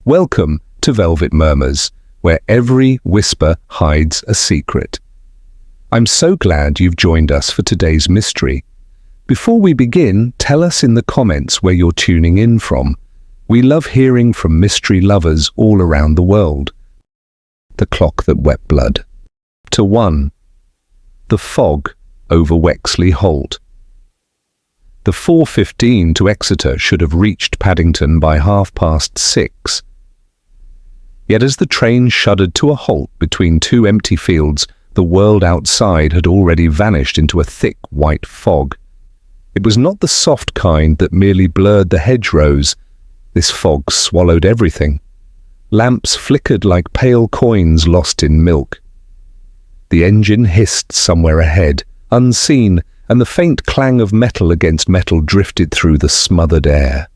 Welcome to Velvet Murmurs, where every whisper hides a secret. I'm so glad you've joined us for today's mystery. Before we begin, tell us in the comments where you're tuning in from. We love hearing from mystery lovers all around the world. The Clock That Wept Blood. To 1. The fog over Wexley Halt. The 4:15 to Exeter should have reached Paddington by 6:30. Yet as the train shuddered to a halt between two empty fields, the world outside had already vanished into a thick white fog. It was not the soft kind that merely blurred the hedgerows. This fog swallowed everything. Lamps flickered like pale coins lost in milk. The engine hissed somewhere ahead, unseen, and the faint clang of metal against metal drifted through the smothered air.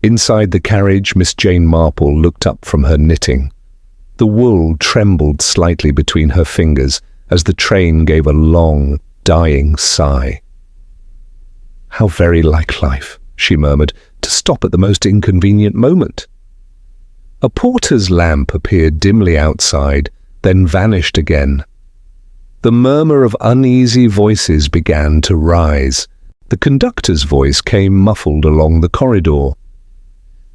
Inside the carriage, Miss Jane Marple looked up from her knitting. The wool trembled slightly between her fingers as the train gave a long, dying sigh. "How very like life," she murmured, "to stop at the most inconvenient moment." A porter's lamp appeared dimly outside, then vanished again. The murmur of uneasy voices began to rise. The conductor's voice came muffled along the corridor.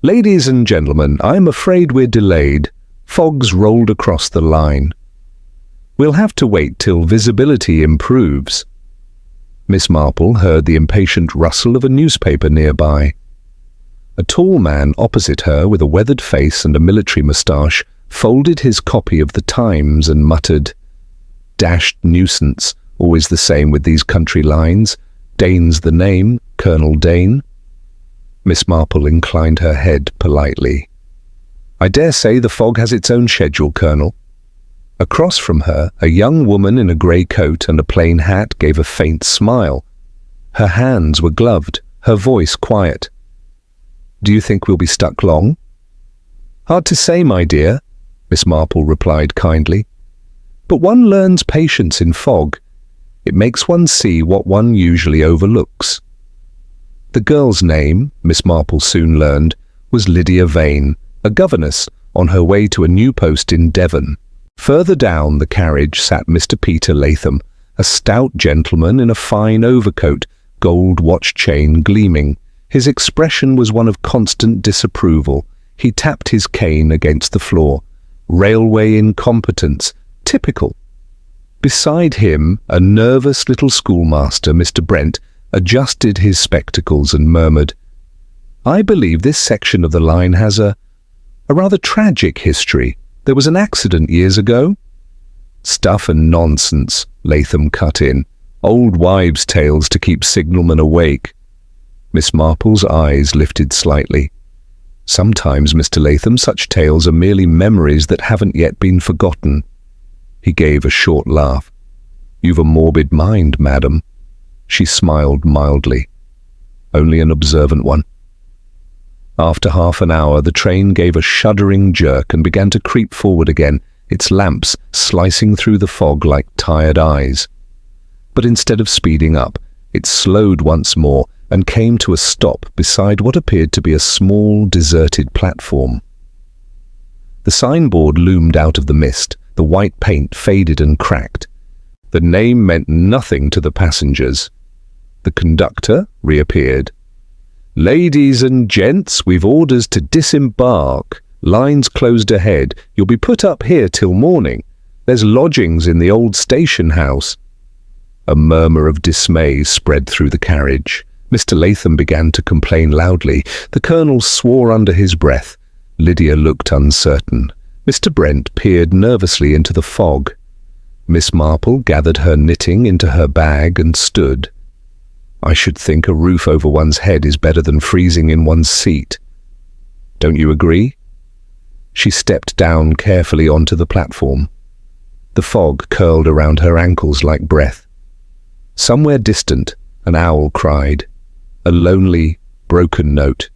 "Ladies and gentlemen, I'm afraid we're delayed. Fogs rolled across the line. We'll have to wait till visibility improves." Miss Marple heard the impatient rustle of a newspaper nearby. A tall man opposite her with a weathered face and a military moustache folded his copy of the Times and muttered, "Dashed nuisance, always the same with these country lines. Dane's the name, Colonel Dane." Miss Marple inclined her head politely. "I dare say the fog has its own schedule, Colonel." Across from her, a young woman in a grey coat and a plain hat gave a faint smile. Her hands were gloved, her voice quiet. "Do you think we'll be stuck long?" "Hard to say, my dear," Miss Marple replied kindly. "But one learns patience in fog. It makes one see what one usually overlooks." The girl's name, Miss Marple soon learned, was Lydia Vane, a governess on her way to a new post in Devon. Further down the carriage sat Mr. Peter Latham, a stout gentleman in a fine overcoat, gold watch chain gleaming. His expression was one of constant disapproval. He tapped his cane against the floor. Railway incompetence, typical. Beside him, a nervous little schoolmaster, Mr. Brent, adjusted his spectacles and murmured, "I believe this section of the line has a rather tragic history. There was an accident years ago." "Stuff and nonsense," Latham cut in. "Old wives' tales to keep signalmen awake." Miss Marple's eyes lifted slightly. "Sometimes, Mr. Latham, such tales are merely memories that haven't yet been forgotten." He gave a short laugh. "You've a morbid mind, madam." She smiled mildly. "Only an observant one." After half an hour, the train gave a shuddering jerk and began to creep forward again, its lamps slicing through the fog like tired eyes. But instead of speeding up, it slowed once more and came to a stop beside what appeared to be a small, deserted platform. The signboard loomed out of the mist, the white paint faded and cracked. The name meant nothing to the passengers. The conductor reappeared. "Ladies and gents, we've orders to disembark. Lines closed ahead. You'll be put up here till morning. There's lodgings in the old station house." A murmur of dismay spread through the carriage. Mr. Latham began to complain loudly. The colonel swore under his breath. Lydia looked uncertain. Mr. Brent peered nervously into the fog. Miss Marple gathered her knitting into her bag and stood. "I should think a roof over one's head is better than freezing in one's seat. Don't you agree?" She stepped down carefully onto the platform. The fog curled around her ankles like breath. Somewhere distant, an owl cried. A lonely, broken note.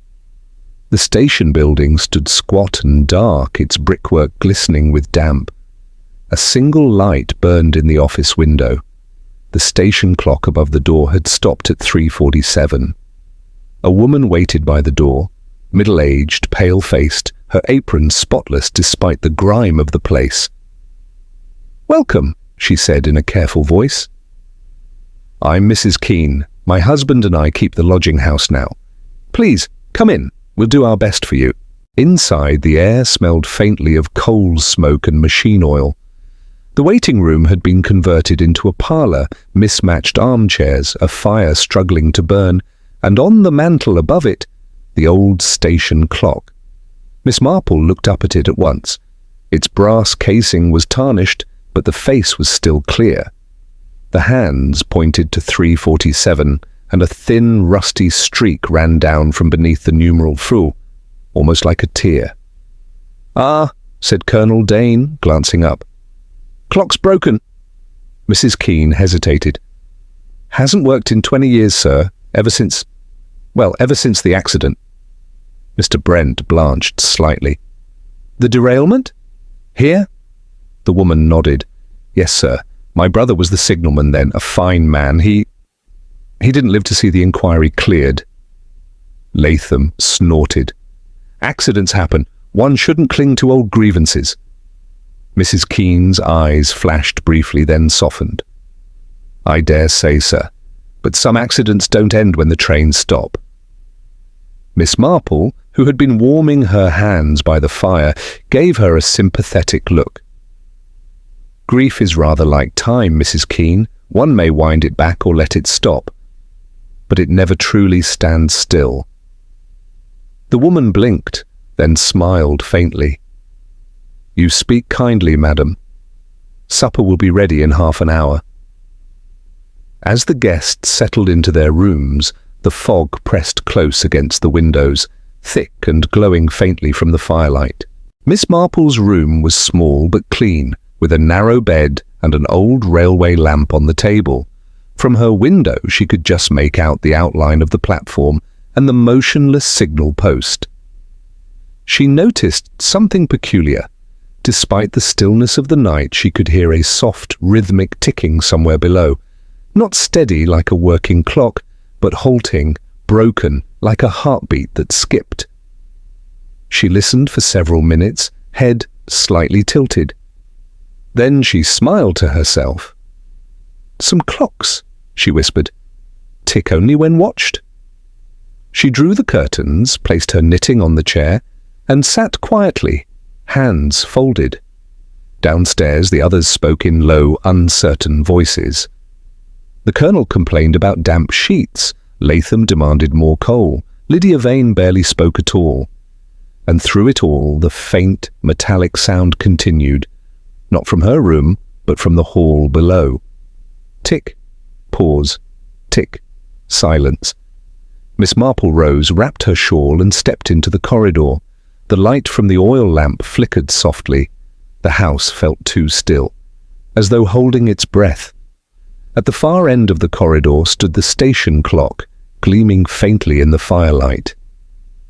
The station building stood squat and dark, its brickwork glistening with damp. A single light burned in the office window. The station clock above the door had stopped at 3:47. A woman waited by the door, middle-aged, pale-faced, her apron spotless despite the grime of the place. "Welcome," she said in a careful voice. "I'm Mrs. Keene. My husband and I keep the lodging house now. Please, come in. We'll do our best for you." Inside, the air smelled faintly of coal smoke and machine oil. The waiting room had been converted into a parlour, mismatched armchairs, a fire struggling to burn, and on the mantel above it, the old station clock. Miss Marple looked up at it at once. Its brass casing was tarnished, but the face was still clear. The hands pointed to 3:47, and a thin, rusty streak ran down from beneath the numeral "Fu," almost like a tear. "Ah," said Colonel Dane, glancing up. "Clock's broken." Mrs. Keene hesitated. "Hasn't worked in 20 years, sir, ever since the accident." Mr. Brent blanched slightly. "The derailment? Here?" The woman nodded. "Yes, sir. My brother was the signalman then, a fine man. He didn't live to see the inquiry cleared." Latham snorted. "Accidents happen. One shouldn't cling to old grievances." Mrs. Keene's eyes flashed briefly, then softened. "I dare say, sir. But some accidents don't end when the trains stop." Miss Marple, who had been warming her hands by the fire, gave her a sympathetic look. "Grief is rather like time, Mrs. Keene. One may wind it back or let it stop. But it never truly stands still." The woman blinked, then smiled faintly. "You speak kindly, madam. Supper will be ready in half an hour." As the guests settled into their rooms, the fog pressed close against the windows, thick and glowing faintly from the firelight. Miss Marple's room was small but clean, with a narrow bed and an old railway lamp on the table. From her window she could just make out the outline of the platform and the motionless signal post. She noticed something peculiar. Despite the stillness of the night, she could hear a soft, rhythmic ticking somewhere below, not steady like a working clock, but halting, broken, like a heartbeat that skipped. She listened for several minutes, head slightly tilted. Then she smiled to herself. "Some clocks," she whispered. "Tick only when watched." She drew the curtains, placed her knitting on the chair, and sat quietly, hands folded. Downstairs the others spoke in low, uncertain voices. The Colonel complained about damp sheets, Latham demanded more coal, Lydia Vane barely spoke at all. And through it all the faint, metallic sound continued, not from her room, but from the hall below. Tick, pause, tick, silence. Miss Marple rose, wrapped her shawl, and stepped into the corridor. The light from the oil lamp flickered softly. The house felt too still, as though holding its breath. At the far end of the corridor stood the station clock, gleaming faintly in the firelight.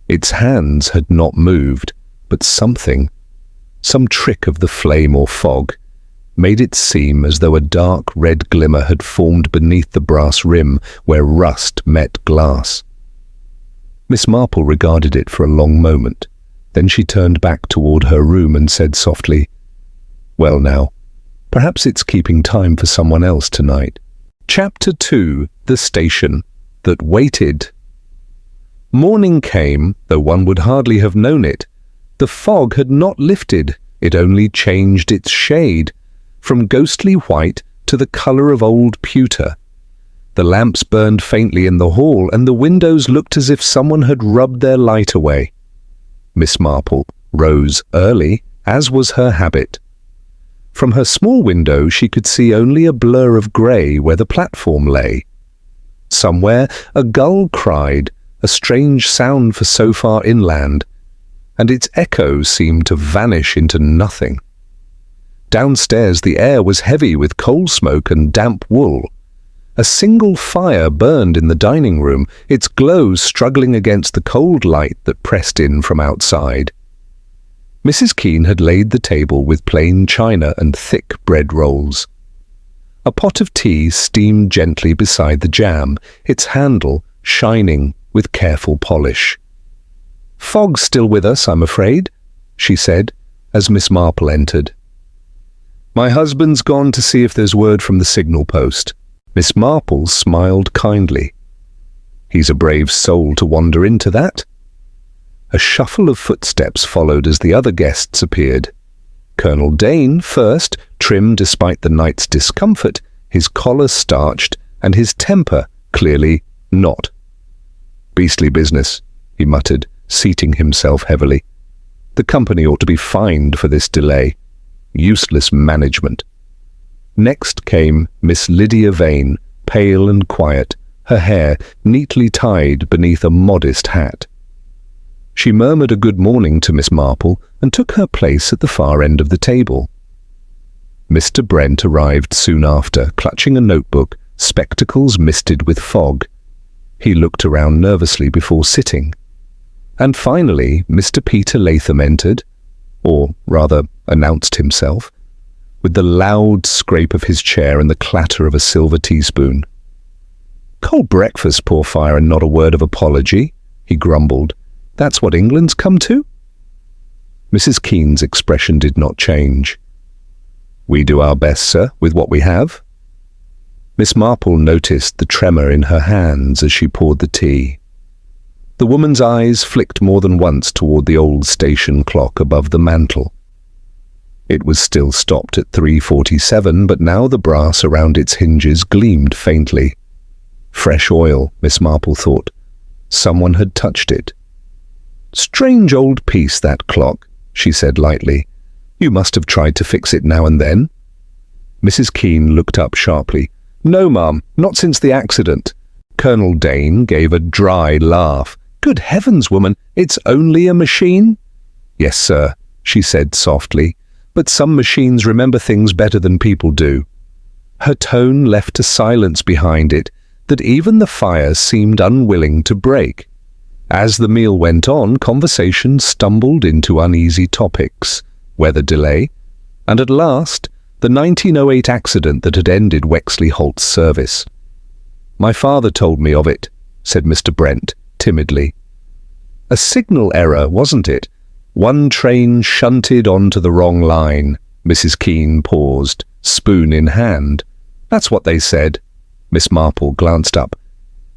Its hands had not moved, but something, some trick of the flame or fog, made it seem as though a dark red glimmer had formed beneath the brass rim where rust met glass. Miss Marple regarded it for a long moment. Then she turned back toward her room and said softly, "Well now, perhaps it's keeping time for someone else tonight." Chapter 2. The Station That Waited. Morning came, though one would hardly have known it. The fog had not lifted, it only changed its shade, from ghostly white to the colour of old pewter. The lamps burned faintly in the hall, and the windows looked as if someone had rubbed their light away. Miss Marple rose early, as was her habit. From her small window she could see only a blur of grey where the platform lay. Somewhere a gull cried, a strange sound for so far inland, and its echo seemed to vanish into nothing. Downstairs the air was heavy with coal smoke and damp wool. A single fire burned in the dining room, its glow struggling against the cold light that pressed in from outside. Mrs. Keene had laid the table with plain china and thick bread rolls. A pot of tea steamed gently beside the jam, its handle shining with careful polish. "Fog's still with us, I'm afraid," she said, as Miss Marple entered. "My husband's gone to see if there's word from the signal post." Miss Marple smiled kindly. "He's a brave soul to wander into that." A shuffle of footsteps followed as the other guests appeared. Colonel Dane first, trim despite the night's discomfort, his collar starched, and his temper clearly not. "Beastly business," he muttered, seating himself heavily. "The company ought to be fined for this delay. Useless management." Next came Miss Lydia Vane, pale and quiet, her hair neatly tied beneath a modest hat. She murmured a good morning to Miss Marple and took her place at the far end of the table. Mr. Brent arrived soon after, clutching a notebook, spectacles misted with fog. He looked around nervously before sitting. And finally, Mr. Peter Latham entered, or rather announced himself, with the loud scrape of his chair and the clatter of a silver teaspoon. "Cold breakfast, poor fire, and not a word of apology," he grumbled. "That's what England's come to?" Mrs. Keen's expression did not change. "We do our best, sir, with what we have." Miss Marple noticed the tremor in her hands as she poured the tea. The woman's eyes flicked more than once toward the old station clock above the mantel. It was still stopped at 3:47, but now the brass around its hinges gleamed faintly. Fresh oil, Miss Marple thought. Someone had touched it. "Strange old piece, that clock," she said lightly. "You must have tried to fix it now and then." Mrs. Keen looked up sharply. "No, ma'am, not since the accident." Colonel Dane gave a dry laugh. "Good heavens, woman, it's only a machine?" "Yes, sir," she said softly, "but some machines remember things better than people do." Her tone left a silence behind it that even the fire seemed unwilling to break. As the meal went on, conversation stumbled into uneasy topics, weather delay, and at last, the 1908 accident that had ended Wexley Halt's service. "My father told me of it," said Mr. Brent, timidly. "A signal error, wasn't it? One train shunted onto the wrong line." Mrs. Keen paused, spoon in hand. "That's what they said." Miss Marple glanced up.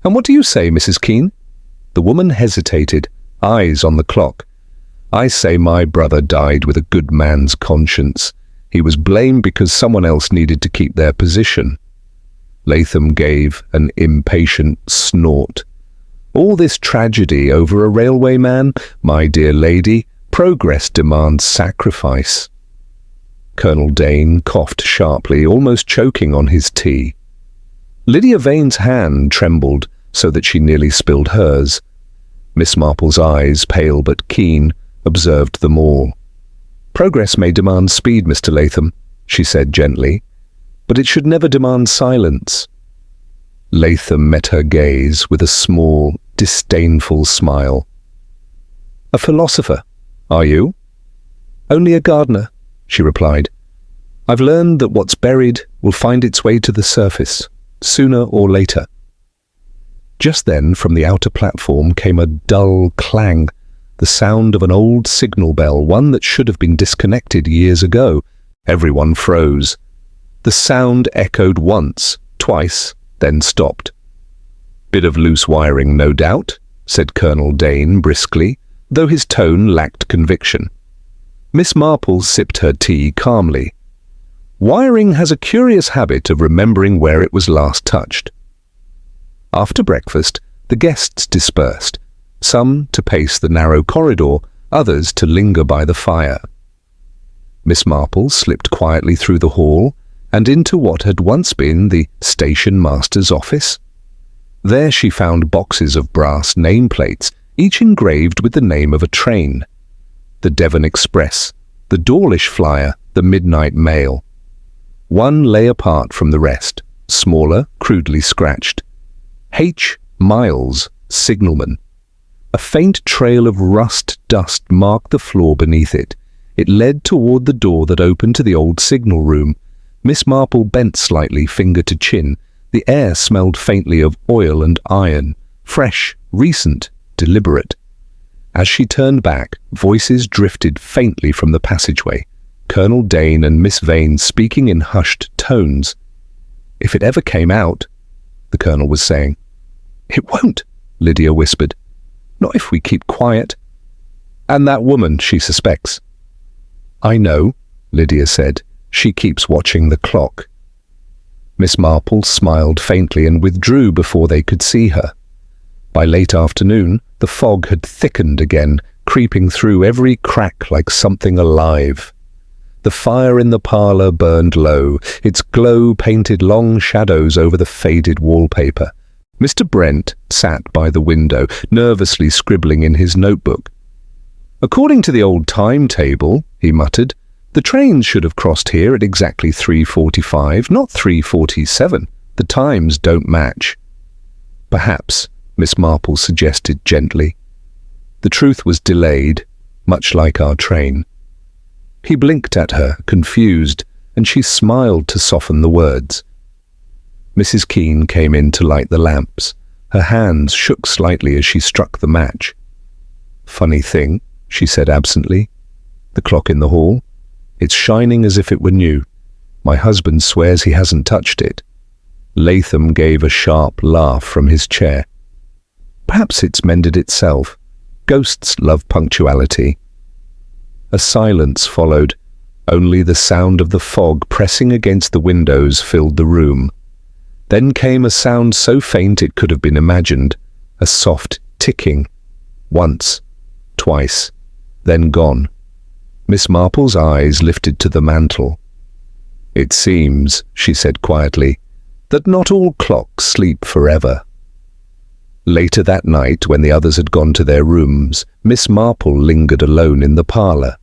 "And what do you say, Mrs. Keen?" The woman hesitated, eyes on the clock. "I say my brother died with a good man's conscience. He was blamed because someone else needed to keep their position." Latham gave an impatient snort. "All this tragedy over a railway man? My dear lady, progress demands sacrifice." Colonel Dane coughed sharply, almost choking on his tea. Lydia Vane's hand trembled so that she nearly spilled hers. Miss Marple's eyes, pale but keen, observed them all. "Progress may demand speed, Mr. Latham," she said gently, "but it should never demand silence." Latham met her gaze with a small, disdainful smile. "A philosopher, are you?" "Only a gardener," she replied. "I've learned that what's buried will find its way to the surface, sooner or later." Just then, from the outer platform came a dull clang, the sound of an old signal bell, one that should have been disconnected years ago. Everyone froze. The sound echoed once, twice, then stopped. "Bit of loose wiring, no doubt," said Colonel Dane briskly, though his tone lacked conviction. Miss Marple sipped her tea calmly. "Wiring has a curious habit of remembering where it was last touched." After breakfast, the guests dispersed, some to pace the narrow corridor, others to linger by the fire. Miss Marple slipped quietly through the hall and into what had once been the station master's office. There she found boxes of brass nameplates, each engraved with the name of a train. The Devon Express, the Dawlish Flyer, the Midnight Mail. One lay apart from the rest, smaller, crudely scratched. H. Miles, signalman. A faint trail of rust dust marked the floor beneath it. It led toward the door that opened to the old signal room. Miss Marple bent slightly, finger to chin. The air smelled faintly of oil and iron, fresh, recent, deliberate. As she turned back, voices drifted faintly from the passageway, Colonel Dane and Miss Vane speaking in hushed tones. "If it ever came out," the Colonel was saying. "It won't," Lydia whispered. "Not if we keep quiet." "And that woman, she suspects." "I know," Lydia said. "She keeps watching the clock." Miss Marple smiled faintly and withdrew before they could see her. By late afternoon, the fog had thickened again, creeping through every crack like something alive. The fire in the parlour burned low, its glow painted long shadows over the faded wallpaper. Mr. Brent sat by the window, nervously scribbling in his notebook. "According to the old timetable," he muttered, "the trains should have crossed here at exactly 3:45, not 3:47. The times don't match." "Perhaps," Miss Marple suggested gently. "The truth was delayed, much like our train." He blinked at her, confused, and she smiled to soften the words. Mrs. Keene came in to light the lamps. Her hands shook slightly as she struck the match. "Funny thing," she said absently. "The clock in the hall. It's shining as if it were new. My husband swears he hasn't touched it." Latham gave a sharp laugh from his chair. "Perhaps it's mended itself. Ghosts love punctuality." A silence followed. Only the sound of the fog pressing against the windows filled the room. Then came a sound so faint it could have been imagined, a soft ticking. Once, twice, then gone. Miss Marple's eyes lifted to the mantel. "It seems," she said quietly, "that not all clocks sleep forever." Later that night, when the others had gone to their rooms, Miss Marple lingered alone in the parlour.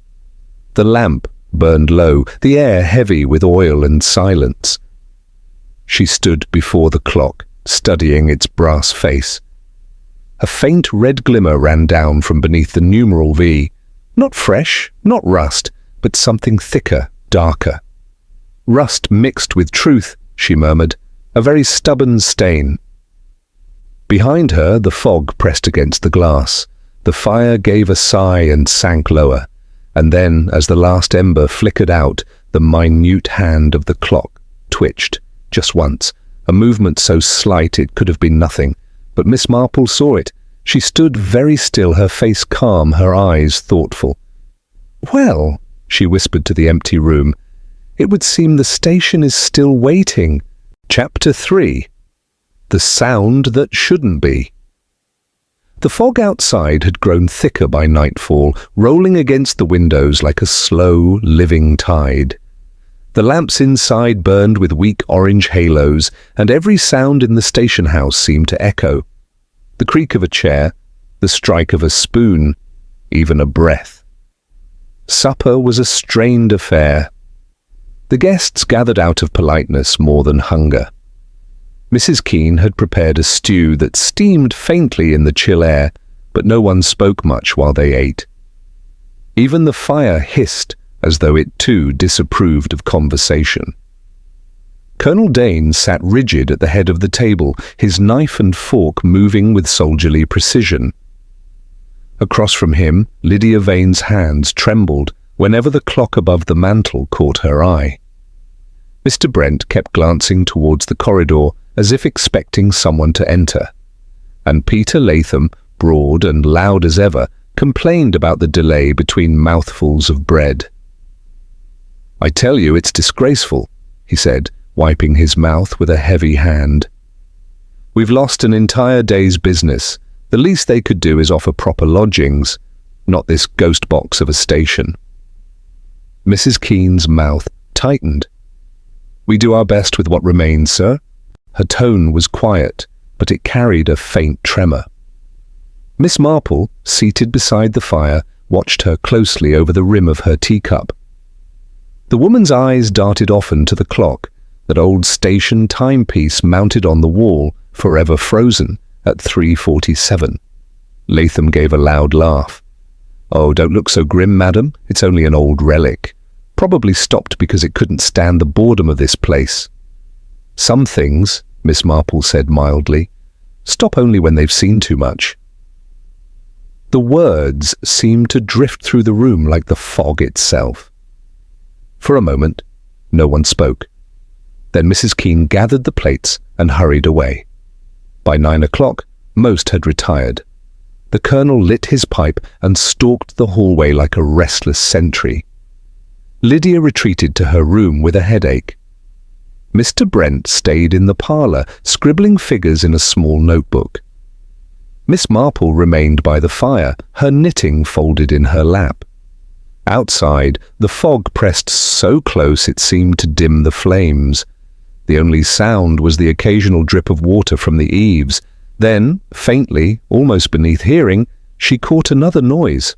The lamp burned low, the air heavy with oil and silence. She stood before the clock, studying its brass face. A faint red glimmer ran down from beneath the numeral V. Not fresh, not rust, but something thicker, darker. "Rust mixed with truth," she murmured, "a very stubborn stain." Behind her, the fog pressed against the glass. The fire gave a sigh and sank lower, and then, as the last ember flickered out, the minute hand of the clock twitched, just once, a movement so slight it could have been nothing. But Miss Marple saw it. She stood very still, her face calm, her eyes thoughtful. "Well," she whispered to the empty room, "it would seem the station is still waiting." Chapter 3. The Sound That Shouldn't Be. The fog outside had grown thicker by nightfall, rolling against the windows like a slow, living tide. The lamps inside burned with weak orange halos, and every sound in the station house seemed to echo. The creak of a chair, the strike of a spoon, even a breath. Supper was a strained affair. The guests gathered out of politeness more than hunger. Mrs. Keene had prepared a stew that steamed faintly in the chill air, but no one spoke much while they ate. Even the fire hissed, as though it too disapproved of conversation. Colonel Dane sat rigid at the head of the table, his knife and fork moving with soldierly precision. Across from him, Lydia Vane's hands trembled whenever the clock above the mantel caught her eye. Mr. Brent kept glancing towards the corridor, as if expecting someone to enter, and Peter Latham, broad and loud as ever, complained about the delay between mouthfuls of bread. "I tell you, it's disgraceful," he said, wiping his mouth with a heavy hand. "We've lost an entire day's business. The least they could do is offer proper lodgings, not this ghost box of a station." Mrs. Keene's mouth tightened. "We do our best with what remains, sir." Her tone was quiet, but it carried a faint tremor. Miss Marple, seated beside the fire, watched her closely over the rim of her teacup. The woman's eyes darted often to the clock, that old station timepiece mounted on the wall, forever frozen, at 3:47. Latham gave a loud laugh. "Oh, don't look so grim, madam. It's only an old relic. Probably stopped because it couldn't stand the boredom of this place." "Some things," Miss Marple said mildly, "stop only when they've seen too much." The words seemed to drift through the room like the fog itself. For a moment, no one spoke. Then Mrs. Keene gathered the plates and hurried away. By 9 o'clock, most had retired. The Colonel lit his pipe and stalked the hallway like a restless sentry. Lydia retreated to her room with a headache. Mr. Brent stayed in the parlour, scribbling figures in a small notebook. Miss Marple remained by the fire, her knitting folded in her lap. Outside, the fog pressed so close it seemed to dim the flames. The only sound was the occasional drip of water from the eaves. Then, faintly, almost beneath hearing, she caught another noise.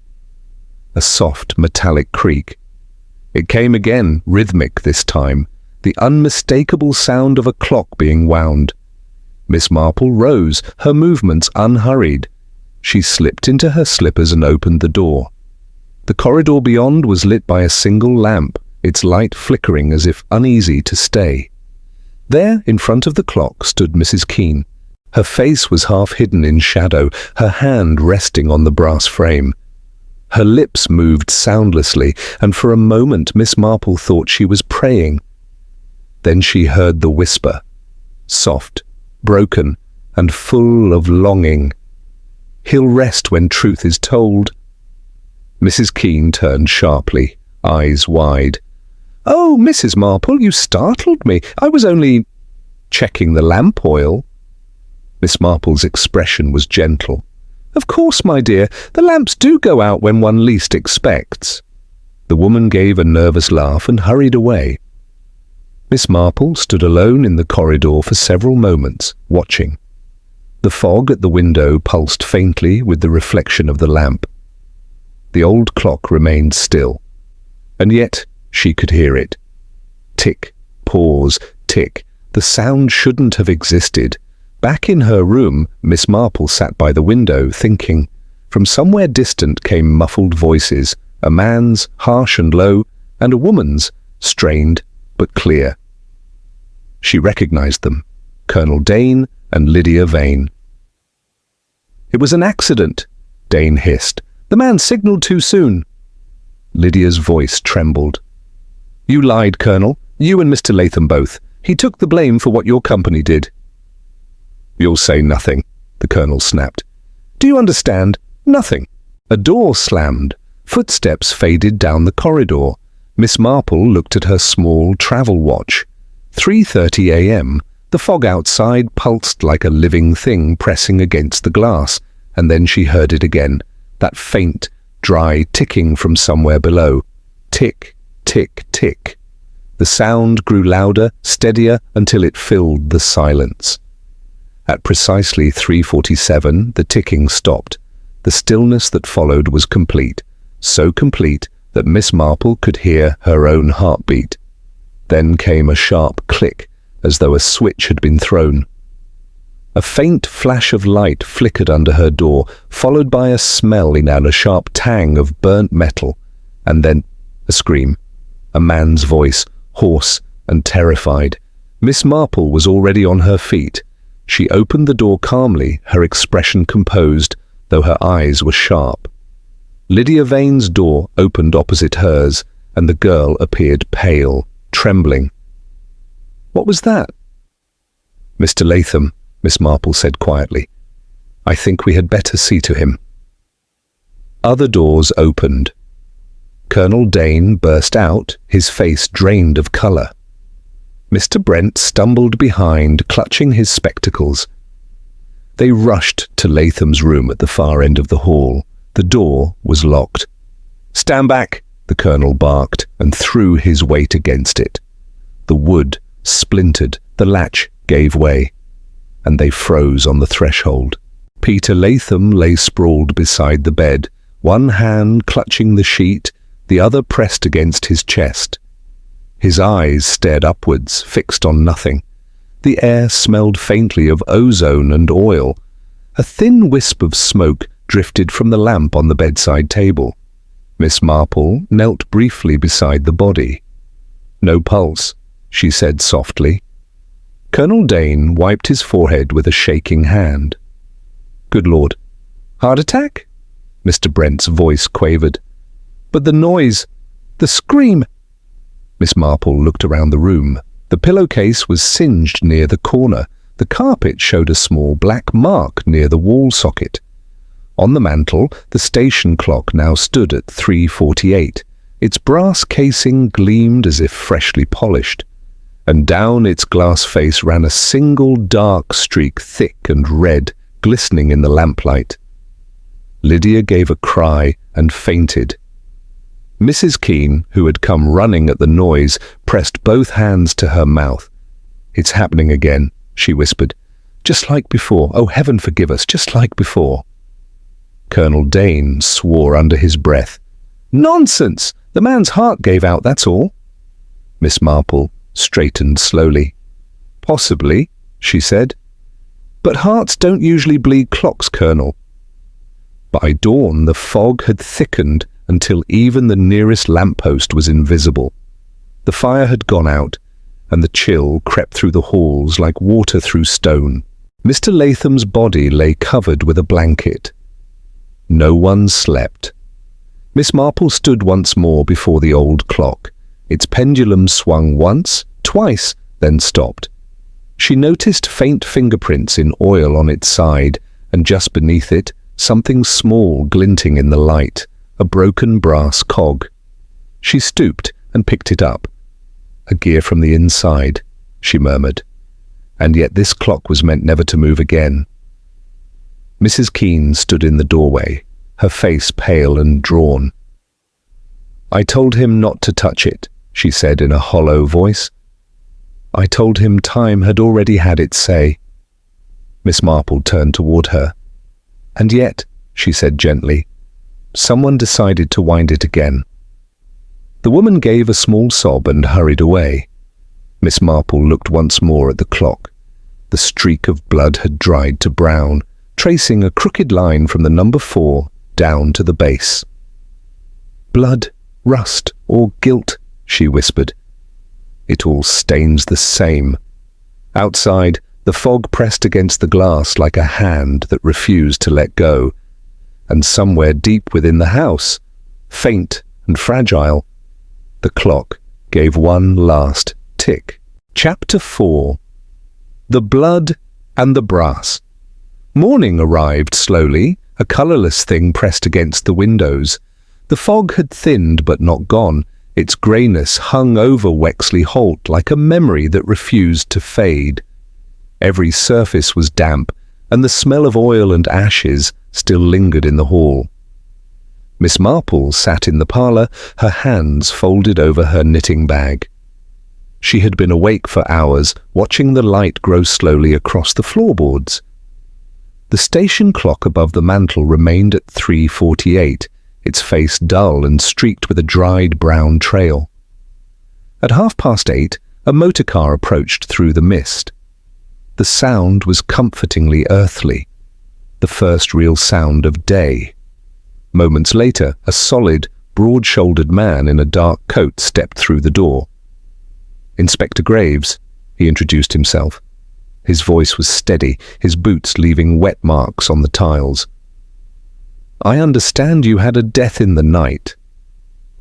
A soft, metallic creak. It came again, rhythmic this time, the unmistakable sound of a clock being wound. Miss Marple rose, her movements unhurried. She slipped into her slippers and opened the door. The corridor beyond was lit by a single lamp, its light flickering as if uneasy to stay. There, in front of the clock, stood Mrs. Keene. Her face was half hidden in shadow, her hand resting on the brass frame. Her lips moved soundlessly, and for a moment Miss Marple thought she was praying. Then she heard the whisper, soft, broken, and full of longing. "He'll rest when truth is told." Mrs. Keene turned sharply, eyes wide. "Oh, Mrs. Marple, you startled me. I was only checking the lamp oil." Miss Marple's expression was gentle. "Of course, my dear, the lamps do go out when one least expects." The woman gave a nervous laugh and hurried away. Miss Marple stood alone in the corridor for several moments, watching. The fog at the window pulsed faintly with the reflection of the lamp. The old clock remained still, and yet she could hear it. Tick, pause, tick. The sound shouldn't have existed. Back in her room, Miss Marple sat by the window, thinking. From somewhere distant came muffled voices, a man's, harsh and low, and a woman's, strained but clear. She recognized them, Colonel Dane and Lydia Vane. "It was an accident," Dane hissed. "The man signaled too soon." Lydia's voice trembled. "You lied, Colonel. You and Mr. Latham both. He took the blame for what your company did." "You'll say nothing," the Colonel snapped. "Do you understand? Nothing." A door slammed. Footsteps faded down the corridor. Miss Marple looked at her small travel watch. 3:30 a.m. The fog outside pulsed like a living thing pressing against the glass, and then she heard it again, that faint, dry ticking from somewhere below. Tick, tick, tick. The sound grew louder, steadier, until it filled the silence. At precisely 3:47, the ticking stopped. The stillness that followed was complete, so complete that Miss Marple could hear her own heartbeat. Then came a sharp click, as though a switch had been thrown. A faint flash of light flickered under her door, followed by a smell and a sharp tang of burnt metal, and then a scream. A man's voice, hoarse and terrified. Miss Marple was already on her feet. She opened the door calmly, her expression composed, though her eyes were sharp. Lydia Vane's door opened opposite hers, and the girl appeared pale, trembling. "What was that?" "Mr. Latham," Miss Marple said quietly. "I think we had better see to him." Other doors opened. Colonel Dane burst out, his face drained of colour. Mr. Brent stumbled behind, clutching his spectacles. They rushed to Latham's room at the far end of the hall. The door was locked. "Stand back!" the Colonel barked, and threw his weight against it. The wood splintered, the latch gave way, and they froze on the threshold. Peter Latham lay sprawled beside the bed, one hand clutching the sheet, the other pressed against his chest. His eyes stared upwards, fixed on nothing. The air smelled faintly of ozone and oil. A thin wisp of smoke drifted from the lamp on the bedside table. Miss Marple knelt briefly beside the body. "No pulse," she said softly. Colonel Dane wiped his forehead with a shaking hand. "Good Lord. Heart attack?" Mr. Brent's voice quavered. "But the noise, the scream." Miss Marple looked around the room. The pillowcase was singed near the corner. The carpet showed a small black mark near the wall socket. On the mantel, the station clock now stood at 3:48. Its brass casing gleamed as if freshly polished, and down its glass face ran a single dark streak, thick and red, glistening in the lamplight. Lydia gave a cry and fainted. Mrs. Keene, who had come running at the noise, pressed both hands to her mouth. "It's happening again," she whispered. "Just like before. Oh, heaven forgive us, just like before." Colonel Dane swore under his breath. "Nonsense! The man's heart gave out, that's all." Miss Marple straightened slowly. "Possibly," she said. "But hearts don't usually bleed clocks, Colonel." By dawn, the fog had thickened until even the nearest lamppost was invisible. The fire had gone out, and the chill crept through the halls like water through stone. Mr. Latham's body lay covered with a blanket. No one slept. Miss Marple stood once more before the old clock. Its pendulum swung once, twice, then stopped. She noticed faint fingerprints in oil on its side, and just beneath it, something small glinting in the light, a broken brass cog. She stooped and picked it up. "A gear from the inside," she murmured. And yet this clock was meant never to move again. Mrs. Keene stood in the doorway, her face pale and drawn. "I told him not to touch it," she said in a hollow voice. "I told him time had already had its say." Miss Marple turned toward her. "And yet," she said gently, "someone decided to wind it again." The woman gave a small sob and hurried away. Miss Marple looked once more at the clock. The streak of blood had dried to brown, tracing a crooked line from the number 4 down to the base. "Blood, rust, or guilt," she whispered. "It all stains the same." Outside, the fog pressed against the glass like a hand that refused to let go. And somewhere deep within the house, faint and fragile, the clock gave one last tick. Chapter 4. The Blood and the Brass. Morning arrived slowly, a colourless thing pressed against the windows. The fog had thinned but not gone. Its greyness hung over Wexley Halt like a memory that refused to fade. Every surface was damp, and the smell of oil and ashes still lingered in the hall. Miss Marple sat in the parlour, her hands folded over her knitting bag. She had been awake for hours, watching the light grow slowly across the floorboards. The station clock above the mantel remained at 3:48, its face dull and streaked with a dried brown trail. At 8:30, a motor car approached through the mist. The sound was comfortingly earthly, the first real sound of day. Moments later, a solid, broad-shouldered man in a dark coat stepped through the door. "Inspector Graves," he introduced himself. His voice was steady, his boots leaving wet marks on the tiles. "I understand you had a death in the night."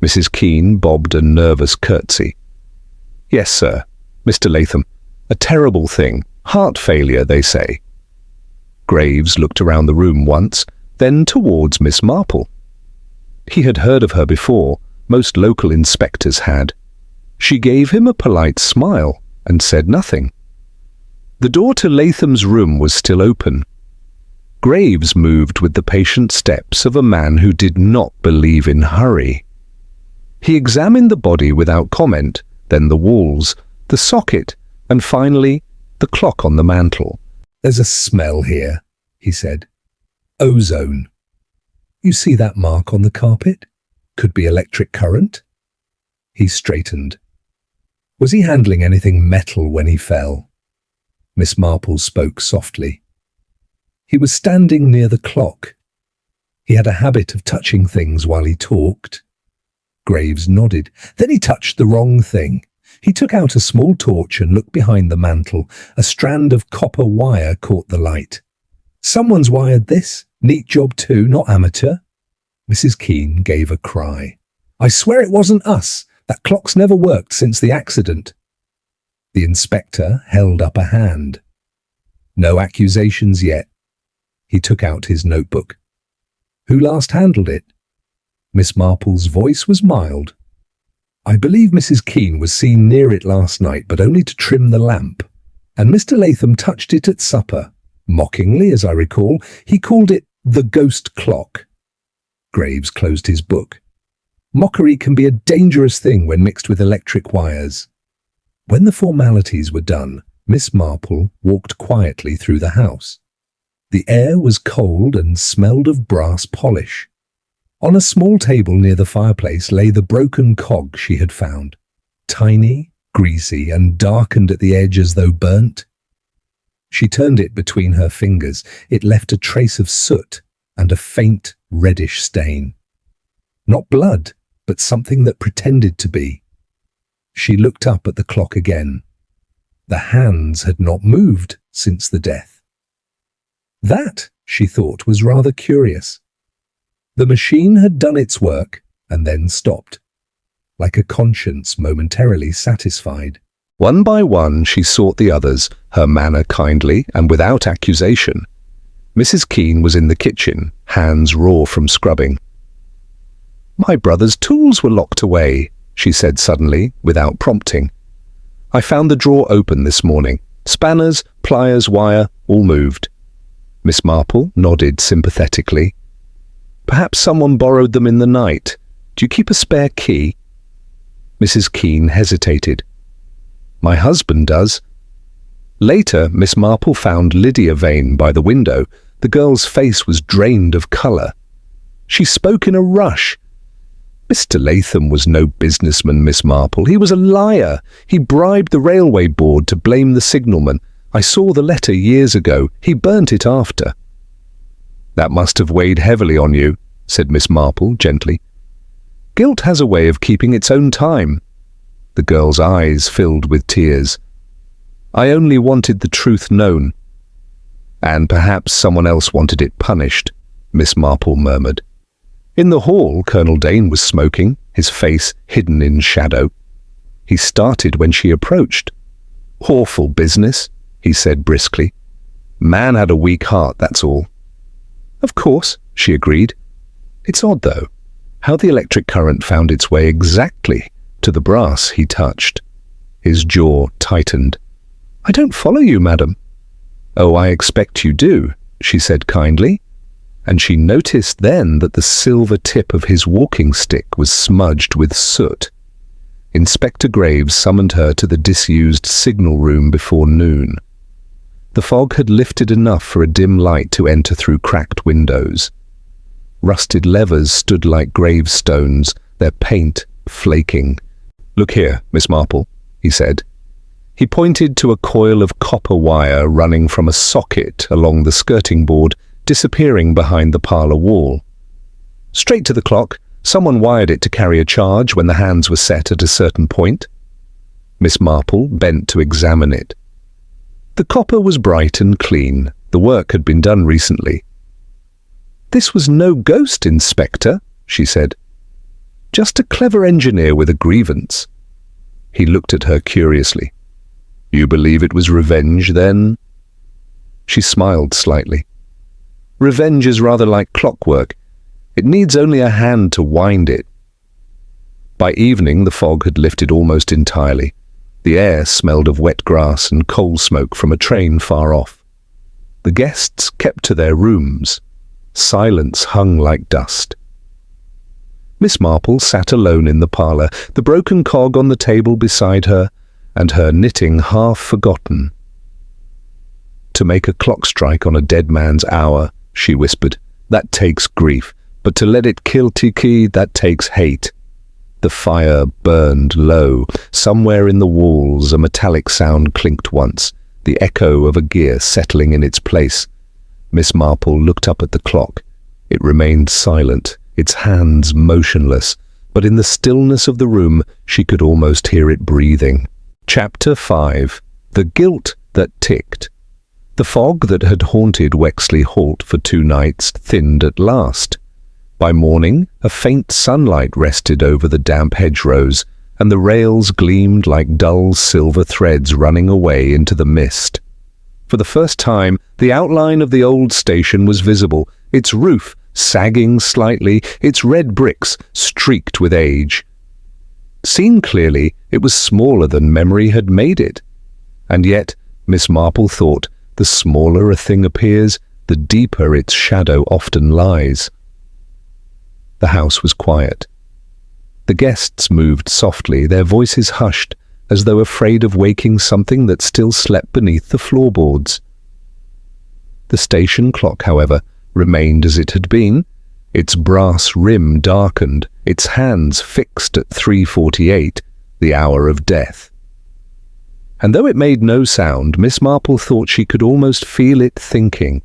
Mrs. Keene bobbed a nervous curtsy. "Yes, sir, Mr. Latham. A terrible thing. Heart failure, they say." Graves looked around the room once, then towards Miss Marple. He had heard of her before. Most local inspectors had. She gave him a polite smile and said nothing. The door to Latham's room was still open. Graves moved with the patient steps of a man who did not believe in hurry. He examined the body without comment, then the walls, the socket, and finally the clock on the mantel. "There's a smell here," he said. "Ozone. You see that mark on the carpet? Could be electric current." He straightened. "Was he handling anything metal when he fell?" Miss Marple spoke softly. "He was standing near the clock. He had a habit of touching things while he talked." Graves nodded. "Then he touched the wrong thing. He took out a small torch and looked behind the mantel. A strand of copper wire caught the light. Someone's wired this. Neat job too, not amateur." Mrs. Keene gave a cry. "I swear it wasn't us. That clock's never worked since the accident." The inspector held up a hand. "No accusations yet." He took out his notebook. "Who last handled it?" Miss Marple's voice was mild. "I believe Mrs. Keene was seen near it last night, but only to trim the lamp. And Mr. Latham touched it at supper. Mockingly, as I recall, he called it the ghost clock." Graves closed his book. Mockery can be a dangerous thing when mixed with electric wires. When the formalities were done, Miss Marple walked quietly through the house. The air was cold and smelled of brass polish. On a small table near the fireplace lay the broken cog she had found, tiny, greasy, and darkened at the edge as though burnt. She turned it between her fingers. It left a trace of soot and a faint, reddish stain. Not blood, but something that pretended to be. She looked up at the clock again. The hands had not moved since the death. That, she thought, was rather curious. The machine had done its work and then stopped, like a conscience momentarily satisfied. One by one she sought the others, her manner kindly and without accusation. Mrs. Keene was in the kitchen, hands raw from scrubbing. "My brother's tools were locked away," she said suddenly, without prompting. "I found the drawer open this morning. Spanners, pliers, wire, all moved." Miss Marple nodded sympathetically. "Perhaps someone borrowed them in the night. Do you keep a spare key?" Mrs. Keene hesitated. "My husband does." Later, Miss Marple found Lydia Vane by the window. The girl's face was drained of colour. She spoke in a rush. "Mr. Latham was no businessman, Miss Marple. He was a liar. He bribed the railway board to blame the signalman. I saw the letter years ago. He burnt it after." "That must have weighed heavily on you," said Miss Marple gently. "Guilt has a way of keeping its own time." The girl's eyes filled with tears. "I only wanted the truth known." "And perhaps someone else wanted it punished," Miss Marple murmured. In the hall, Colonel Dane was smoking, his face hidden in shadow. He started when she approached. "Awful business," he said briskly. "Man had a weak heart, that's all." "Of course," she agreed. "It's odd, though, how the electric current found its way exactly to the brass he touched." His jaw tightened. "I don't follow you, madam." "Oh, I expect you do," she said kindly, and she noticed then that the silver tip of his walking stick was smudged with soot. Inspector Graves summoned her to the disused signal room before noon. The fog had lifted enough for a dim light to enter through cracked windows. Rusted levers stood like gravestones, their paint flaking. "Look here, Miss Marple," he said. He pointed to a coil of copper wire running from a socket along the skirting board, disappearing behind the parlour wall. "Straight to the clock. Someone wired it to carry a charge when the hands were set at a certain point." Miss Marple bent to examine it. The copper was bright and clean. The work had been done recently. "This was no ghost, Inspector," she said. "Just a clever engineer with a grievance." He looked at her curiously. "You believe it was revenge, then?" She smiled slightly. "Revenge is rather like clockwork. It needs only a hand to wind it." By evening, the fog had lifted almost entirely. The air smelled of wet grass and coal smoke from a train far off. The guests kept to their rooms. Silence hung like dust. Miss Marple sat alone in the parlour, the broken cog on the table beside her, and her knitting half forgotten. "To make a clock strike on a dead man's hour," she whispered, "that takes grief, but to let it kill Tiki, that takes hate." The fire burned low. Somewhere in the walls a metallic sound clinked once, the echo of a gear settling in its place. Miss Marple looked up at the clock. It remained silent, its hands motionless, but in the stillness of the room she could almost hear it breathing. Chapter 5. The Guilt That Ticked. The fog that had haunted Wexley Halt for 2 nights thinned at last. By morning, a faint sunlight rested over the damp hedgerows, and the rails gleamed like dull silver threads running away into the mist. For the first time, the outline of the old station was visible, its roof sagging slightly, its red bricks streaked with age. Seen clearly, it was smaller than memory had made it. And yet, Miss Marple thought, the smaller a thing appears, the deeper its shadow often lies. The house was quiet. The guests moved softly, their voices hushed, as though afraid of waking something that still slept beneath the floorboards. The station clock, however, remained as it had been, its brass rim darkened, its hands fixed at 3:48, the hour of death. And though it made no sound, Miss Marple thought she could almost feel it thinking.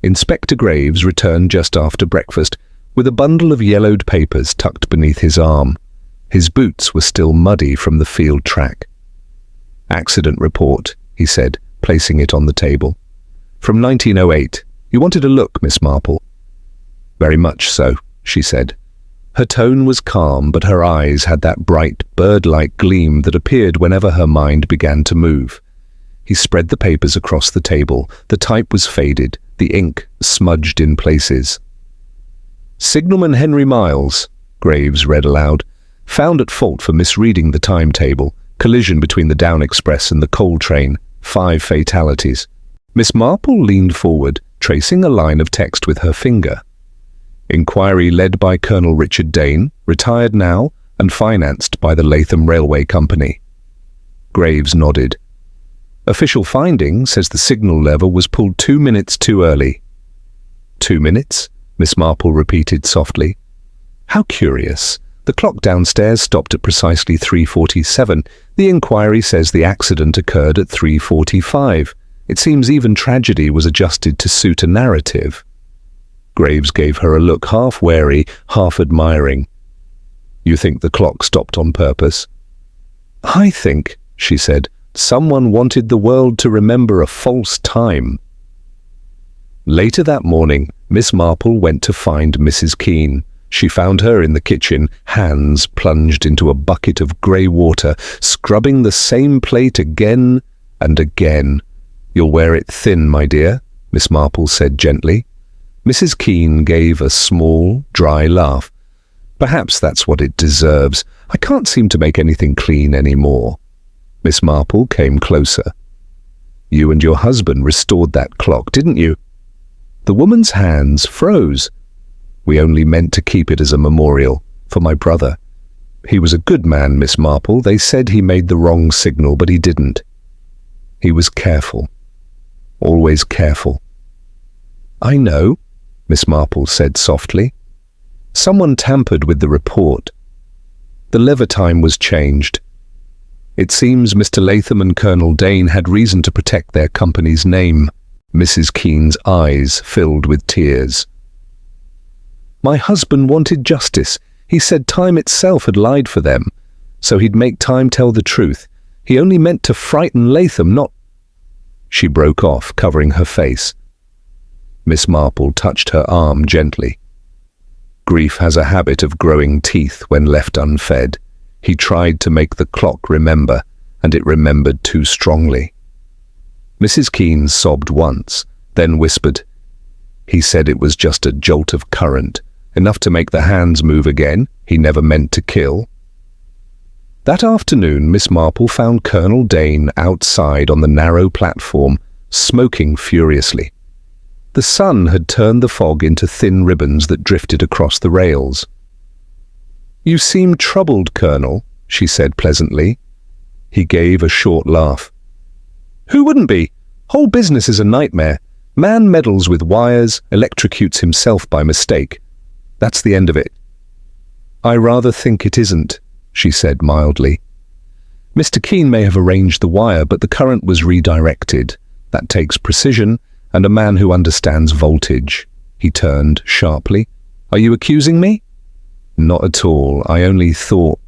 Inspector Graves returned just after breakfast, with a bundle of yellowed papers tucked beneath his arm. His boots were still muddy from the field track. "Accident report," he said, placing it on the table. "From 1908. You wanted a look, Miss Marple?" "Very much so," she said. Her tone was calm, but her eyes had that bright, bird-like gleam that appeared whenever her mind began to move. He spread the papers across the table. The type was faded, the ink smudged in places. "Signalman Henry Miles," Graves read aloud, "found at fault for misreading the timetable. Collision between the Down Express and the coal train. 5 fatalities." Miss Marple leaned forward, tracing a line of text with her finger. "Inquiry led by Colonel Richard Dane, retired now, and financed by the Latham Railway Company." Graves nodded. "Official finding says the signal lever was pulled 2 minutes too early." 2 minutes? Miss Marple repeated softly. "How curious. The clock downstairs stopped at precisely 3:47. The inquiry says the accident occurred at 3:45. It seems even tragedy was adjusted to suit a narrative." Graves gave her a look half wary, half admiring. "You think the clock stopped on purpose?" "I think," she said, "someone wanted the world to remember a false time." Later that morning, Miss Marple went to find Mrs. Keene. She found her in the kitchen, hands plunged into a bucket of grey water, scrubbing the same plate again and again. "You'll wear it thin, my dear," Miss Marple said gently. Mrs. Keene gave a small, dry laugh. "Perhaps that's what it deserves. I can't seem to make anything clean anymore." Miss Marple came closer. "You and your husband restored that clock, didn't you?" The woman's hands froze. "We only meant to keep it as a memorial, for my brother. He was a good man, Miss Marple. They said he made the wrong signal, but he didn't. He was careful. Always careful." "I know," Miss Marple said softly. "Someone tampered with the report. The lever time was changed. It seems Mr. Latham and Colonel Dane had reason to protect their company's name." Mrs. Keene's eyes filled with tears. "My husband wanted justice. He said time itself had lied for them, so he'd make time tell the truth. He only meant to frighten Latham, not—" She broke off, covering her face. Miss Marple touched her arm gently. "Grief has a habit of growing teeth when left unfed. He tried to make the clock remember, and it remembered too strongly." Mrs. Keene sobbed once, then whispered, "He said it was just a jolt of current, enough to make the hands move again. He never meant to kill." That afternoon, Miss Marple found Colonel Dane outside on the narrow platform, smoking furiously. The sun had turned the fog into thin ribbons that drifted across the rails. "You seem troubled, Colonel," she said pleasantly. He gave a short laugh. "Who wouldn't be? Whole business is a nightmare. Man meddles with wires, electrocutes himself by mistake. That's the end of it." "I rather think it isn't," she said mildly. "Mr. Keene may have arranged the wire, but the current was redirected. That takes precision and a man who understands voltage." He turned sharply. "Are you accusing me?" "Not at all. I only thought,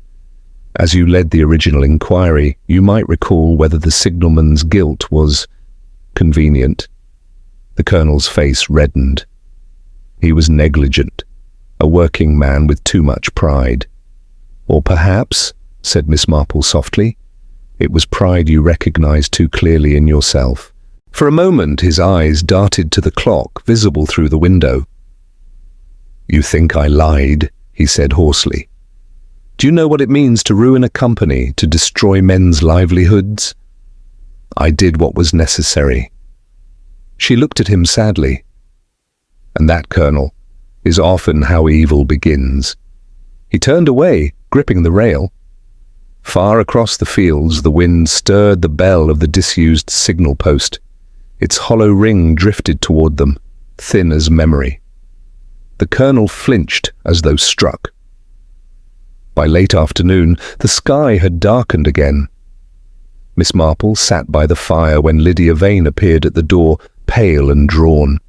as you led the original inquiry, you might recall whether the signalman's guilt was convenient." The Colonel's face reddened. "He was negligent," a working man with too much pride. Or perhaps, said Miss Marple softly, it was pride you recognized too clearly in yourself. For a moment his eyes darted to the clock visible through the window. You think I lied, he said hoarsely. Do you know what it means to ruin a company, to destroy men's livelihoods? I did what was necessary. She looked at him sadly. And that, Colonel, is often how evil begins. He turned away, gripping the rail. Far across the fields the wind stirred the bell of the disused signal post. Its hollow ring drifted toward them, thin as memory. The Colonel flinched as though struck. By late afternoon, the sky had darkened again. Miss Marple sat by the fire when Lydia Vane appeared at the door, pale and drawn.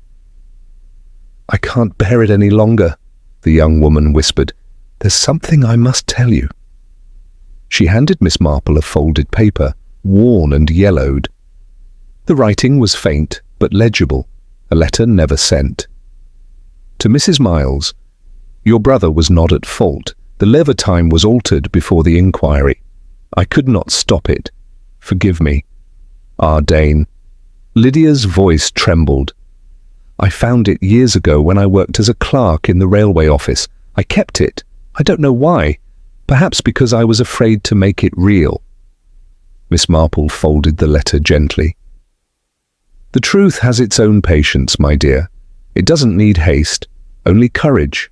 I can't bear it any longer, the young woman whispered. There's something I must tell you. She handed Miss Marple a folded paper, worn and yellowed. The writing was faint but legible, a letter never sent. To Mrs. Miles, your brother was not at fault. The lever time was altered before the inquiry. I could not stop it. Forgive me. Ah, Dane. Lydia's voice trembled. I found it years ago when I worked as a clerk in the railway office. I kept it. I don't know why. Perhaps because I was afraid to make it real. Miss Marple folded the letter gently. The truth has its own patience, my dear. It doesn't need haste, only courage.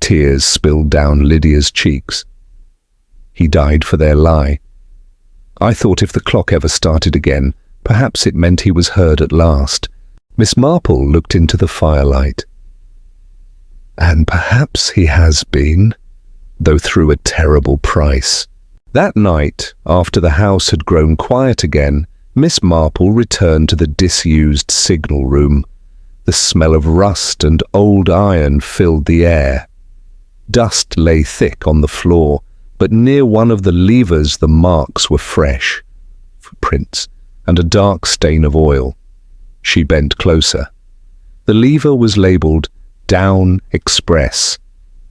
Tears spilled down Lydia's cheeks. He died for their lie. I thought if the clock ever started again, perhaps it meant he was heard at last. Miss Marple looked into the firelight. And perhaps he has been, though through a terrible price. That night, after the house had grown quiet again, Miss Marple returned to the disused signal room. The smell of rust and old iron filled the air. Dust lay thick on the floor, but near one of the levers the marks were fresh. Footprints and a dark stain of oil. She bent closer. The lever was labelled Down Express,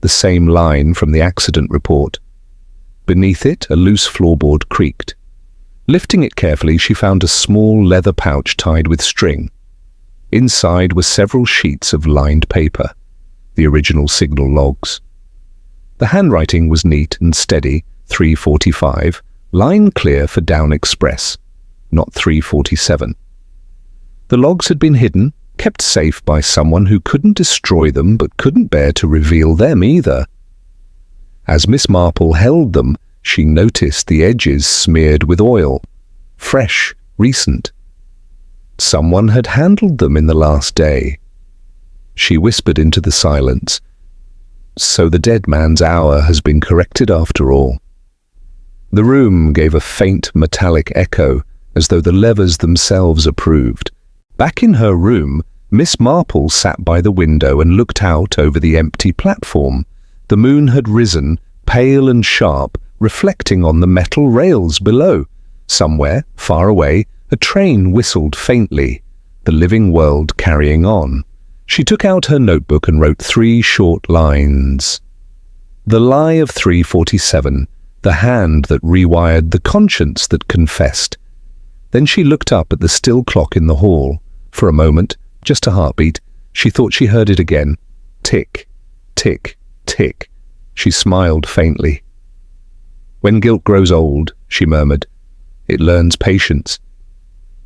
the same line from the accident report. Beneath it, a loose floorboard creaked. Lifting it carefully, she found a small leather pouch tied with string. Inside were several sheets of lined paper, the original signal logs. The handwriting was neat and steady, 3:45, line clear for Down Express, not 3:47. The logs had been hidden, kept safe by someone who couldn't destroy them but couldn't bear to reveal them either. As Miss Marple held them, she noticed the edges smeared with oil. Fresh, recent. Someone had handled them in the last day. She whispered into the silence, So the dead man's hour has been corrected after all. The room gave a faint metallic echo, as though the levers themselves approved. Back in her room, Miss Marple sat by the window and looked out over the empty platform. The moon had risen, pale and sharp, reflecting on the metal rails below. Somewhere, far away, a train whistled faintly, the living world carrying on. She took out her notebook and wrote 3 short lines. The lie of 3:47, the hand that rewired the conscience that confessed. Then she looked up at the still clock in the hall. For a moment, just a heartbeat, she thought she heard it again. Tick, tick, tick. She smiled faintly. When guilt grows old, she murmured, it learns patience.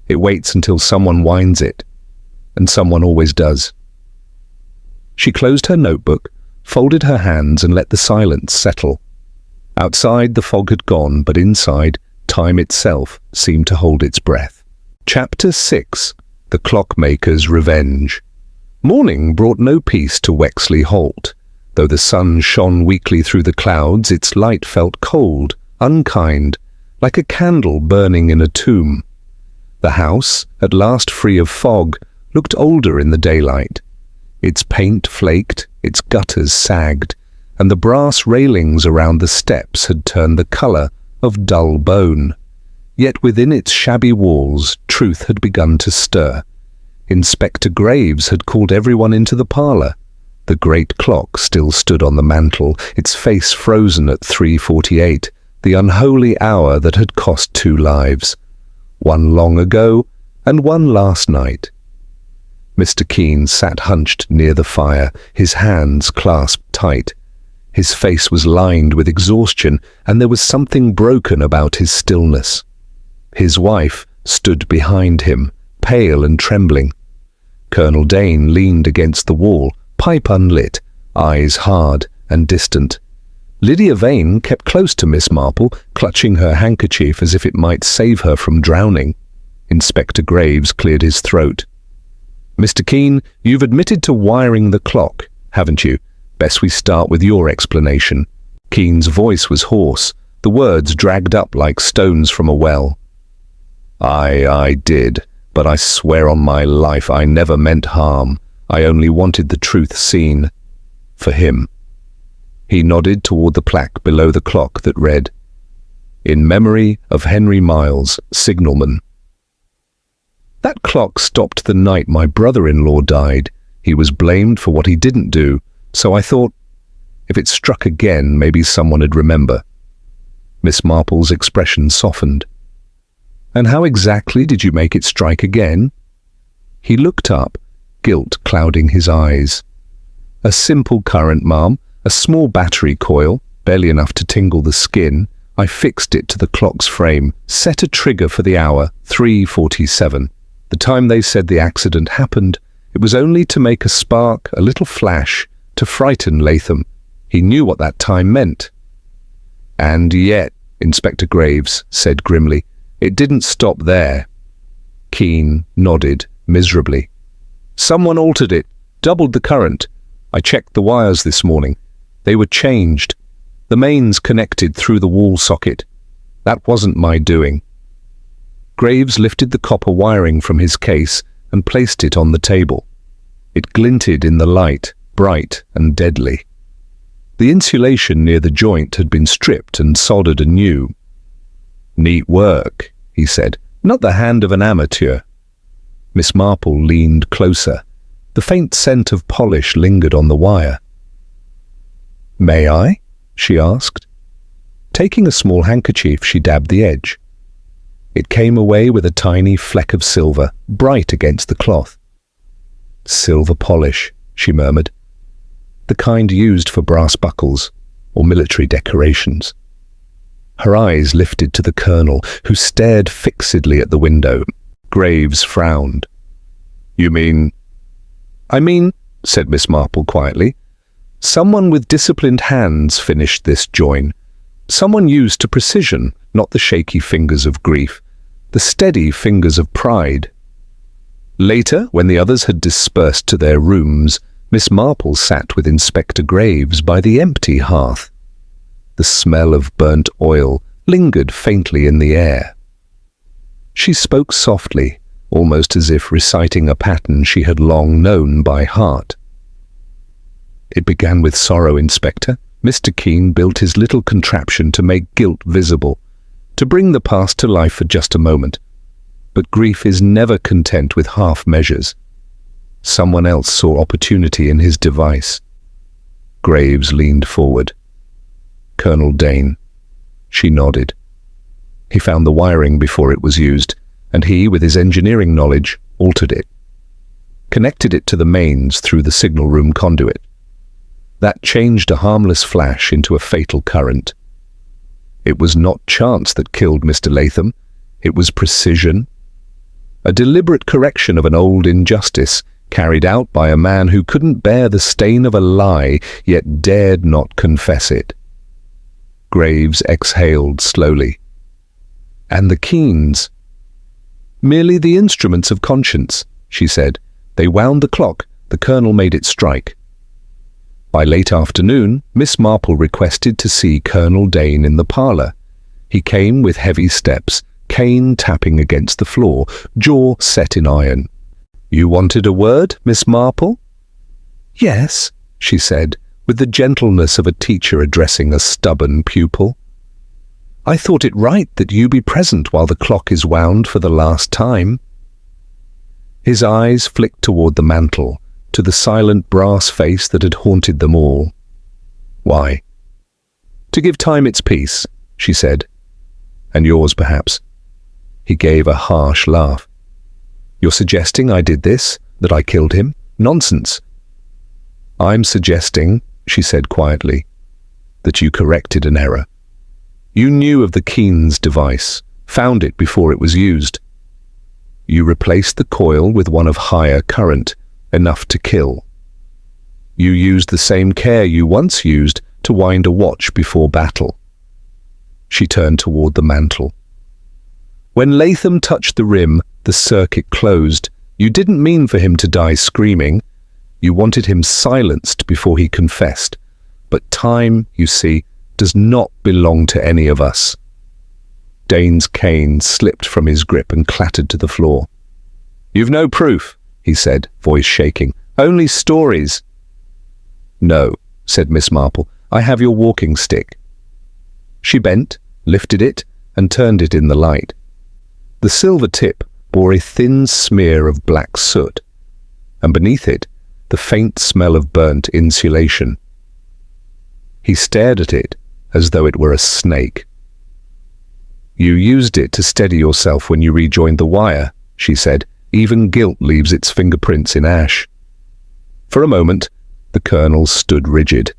It waits until someone winds it, and someone always does. She closed her notebook, folded her hands and let the silence settle. Outside the fog had gone, but inside, time itself seemed to hold its breath. Chapter 6. The Clockmaker's Revenge. Morning brought no peace to Wexley Halt. Though the sun shone weakly through the clouds, its light felt cold, unkind, like a candle burning in a tomb. The house, at last free of fog, looked older in the daylight. Its paint flaked, its gutters sagged, and the brass railings around the steps had turned the colour of dull bone. Yet within its shabby walls, truth had begun to stir. Inspector Graves had called everyone into the parlour. The great clock still stood on the mantel, its face frozen at 3:48, the unholy hour that had cost 2 lives. One long ago, and one last night. Mr. Keene sat hunched near the fire, his hands clasped tight. His face was lined with exhaustion, and there was something broken about his stillness. His wife stood behind him, pale and trembling. Colonel Dane leaned against the wall, pipe unlit, eyes hard and distant. Lydia Vane kept close to Miss Marple, clutching her handkerchief as if it might save her from drowning. Inspector Graves cleared his throat. "Mr. Keene, you've admitted to wiring the clock, haven't you? Best we start with your explanation." Keene's voice was hoarse, the words dragged up like stones from a well. I did, but I swear on my life I never meant harm. I only wanted the truth seen. For him." He nodded toward the plaque below the clock that read, "In memory of Henry Miles, signalman." "That clock stopped the night my brother-in-law died. He was blamed for what he didn't do, so I thought, if it struck again, maybe someone would remember." Miss Marple's expression softened. "And how exactly did you make it strike again?" He looked up, guilt clouding his eyes. "A simple current, ma'am, a small battery coil, barely enough to tingle the skin. I fixed it to the clock's frame, set a trigger for the hour, 3:47. The time they said the accident happened, it was only to make a spark, a little flash, to frighten Latham. He knew what that time meant." "And yet," Inspector Graves said grimly, "it didn't stop there." Keene nodded miserably. "Someone altered it, doubled the current. I checked the wires this morning. They were changed. The mains connected through the wall socket. That wasn't my doing." Graves lifted the copper wiring from his case and placed it on the table. It glinted in the light, bright and deadly. The insulation near the joint had been stripped and soldered anew. "Neat work," he said. "Not the hand of an amateur." Miss Marple leaned closer. The faint scent of polish lingered on the wire. "May I?" she asked. Taking a small handkerchief, she dabbed the edge. It came away with a tiny fleck of silver, bright against the cloth. "Silver polish," she murmured. "The kind used for brass buckles or military decorations." Her eyes lifted to the colonel, who stared fixedly at the window. Graves frowned. "You mean—" "I mean," said Miss Marple quietly, "someone with disciplined hands finished this join. Someone used to precision, not the shaky fingers of grief, the steady fingers of pride." Later, when the others had dispersed to their rooms, Miss Marple sat with Inspector Graves by the empty hearth. The smell of burnt oil lingered faintly in the air. She spoke softly, almost as if reciting a pattern she had long known by heart. "It began with sorrow, Inspector. Mr. Keene built his little contraption to make guilt visible, to bring the past to life for just a moment. But grief is never content with half measures. Someone else saw opportunity in his device." Graves leaned forward. "Colonel Dane." She nodded. "He found the wiring before it was used, and he, with his engineering knowledge, altered it. Connected it to the mains through the signal room conduit. That changed a harmless flash into a fatal current. It was not chance that killed Mr. Latham. It was precision. A deliberate correction of an old injustice, carried out by a man who couldn't bear the stain of a lie, yet dared not confess it." Graves exhaled slowly. "And the Keenes?" "Merely the instruments of conscience," she said. "They wound the clock. The colonel made it strike." By late afternoon, Miss Marple requested to see Colonel Dane in the parlour. He came with heavy steps, cane tapping against the floor, jaw set in iron. "You wanted a word, Miss Marple?" "Yes," she said, with the gentleness of a teacher addressing a stubborn pupil. "I thought it right that you be present while the clock is wound for the last time." His eyes flicked toward the mantel, to the silent brass face that had haunted them all. Why? To give time its peace, she said. And yours, perhaps. He gave a harsh laugh. You're suggesting I did this, that I killed him? Nonsense. I'm suggesting, she said quietly, that you corrected an error. You knew of the Keen's device, found it before it was used. You replaced the coil with one of higher current, enough to kill. You used the same care you once used to wind a watch before battle. She turned toward the mantle. When Latham touched the rim, the circuit closed. You didn't mean for him to die screaming. You wanted him silenced before he confessed. But time, you see, does not belong to any of us. Dane's cane slipped from his grip and clattered to the floor. You've no proof, he said, voice shaking. Only stories. No, said Miss Marple. I have your walking stick. She bent, lifted it, and turned it in the light. The silver tip bore a thin smear of black soot, and beneath it, the faint smell of burnt insulation. He stared at it as though it were a snake. You used it to steady yourself when you rejoined the wire, she said. Even guilt leaves its fingerprints in ash. For a moment, the colonel stood rigid.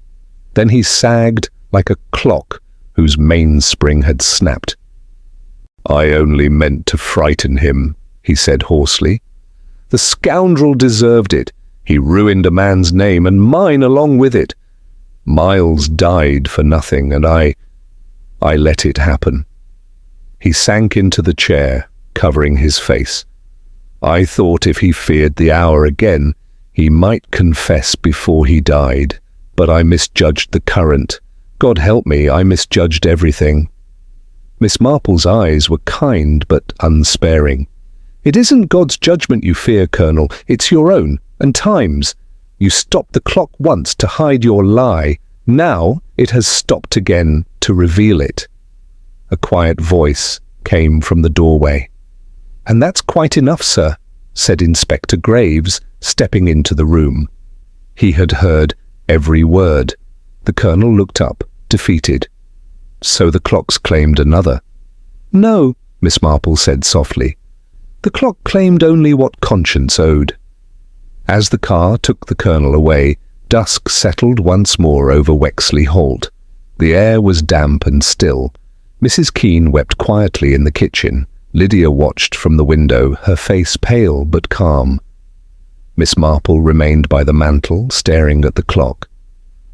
Then he sagged like a clock whose mainspring had snapped. I only meant to frighten him, he said hoarsely. The scoundrel deserved it. He ruined a man's name, and mine along with it. Miles died for nothing, and I let it happen. He sank into the chair, covering his face. I thought if he feared the hour again, he might confess before he died, but I misjudged the current. God help me, I misjudged everything. Miss Marple's eyes were kind but unsparing. It isn't God's judgment you fear, Colonel, it's your own, and time's. You stopped the clock once to hide your lie. Now it has stopped again to reveal it. A quiet voice came from the doorway. And that's quite enough, sir, said Inspector Graves, stepping into the room. He had heard every word. The colonel looked up, defeated. So the clocks claimed another. No, Miss Marple said softly. The clock claimed only what conscience owed. As the car took the colonel away, dusk settled once more over Wexley Halt. The air was damp and still. Mrs. Keen wept quietly in the kitchen. Lydia watched from the window, her face pale but calm. Miss Marple remained by the mantel, staring at the clock.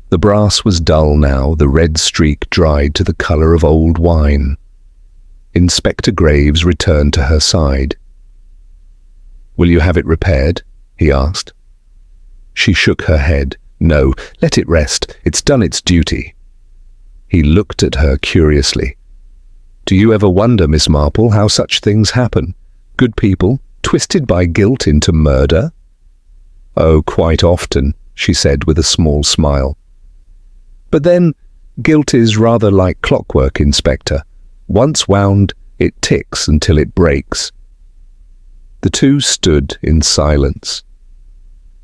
The brass was dull now, the red streak dried to the colour of old wine. Inspector Graves returned to her side. Will you have it repaired? He asked. She shook her head. No, let it rest. It's done its duty. He looked at her curiously. Do you ever wonder, Miss Marple, how such things happen? Good people, twisted by guilt into murder? Oh, quite often, she said with a small smile. But then, guilt is rather like clockwork, Inspector. Once wound, it ticks until it breaks. The two stood in silence.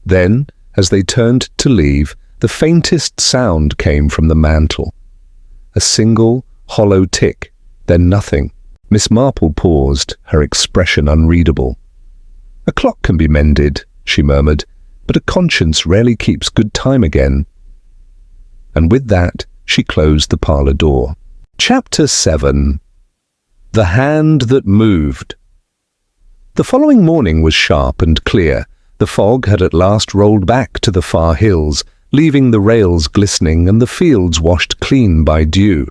Then, as they turned to leave, the faintest sound came from the mantel. A single, hollow tick. Then nothing. Miss Marple paused, her expression unreadable. A clock can be mended, she murmured, but a conscience rarely keeps good time again. And with that, she closed the parlour door. Chapter 7. The Hand That Moved. The following morning was sharp and clear. The fog had at last rolled back to the far hills, leaving the rails glistening and the fields washed clean by dew.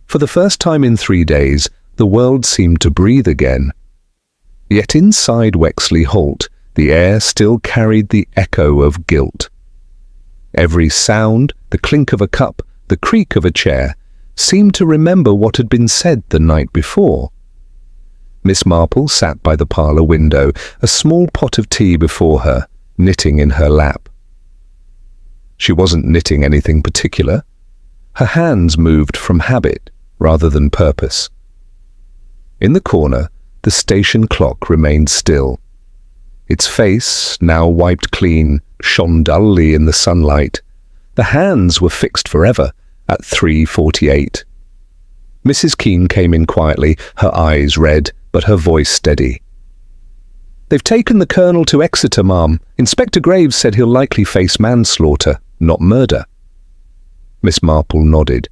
For the first time in 3 days, the world seemed to breathe again. Yet inside Wexley Halt, the air still carried the echo of guilt. Every sound, the clink of a cup, the creak of a chair, seemed to remember what had been said the night before. Miss Marple sat by the parlour window, a small pot of tea before her, knitting in her lap. She wasn't knitting anything particular. Her hands moved from habit rather than purpose. In the corner, the station clock remained still. Its face, now wiped clean, shone dully in the sunlight. The hands were fixed forever at 3:48. Mrs. Keene came in quietly, her eyes red, but her voice steady. "They've taken the Colonel to Exeter, ma'am. Inspector Graves said he'll likely face manslaughter, not murder." Miss Marple nodded.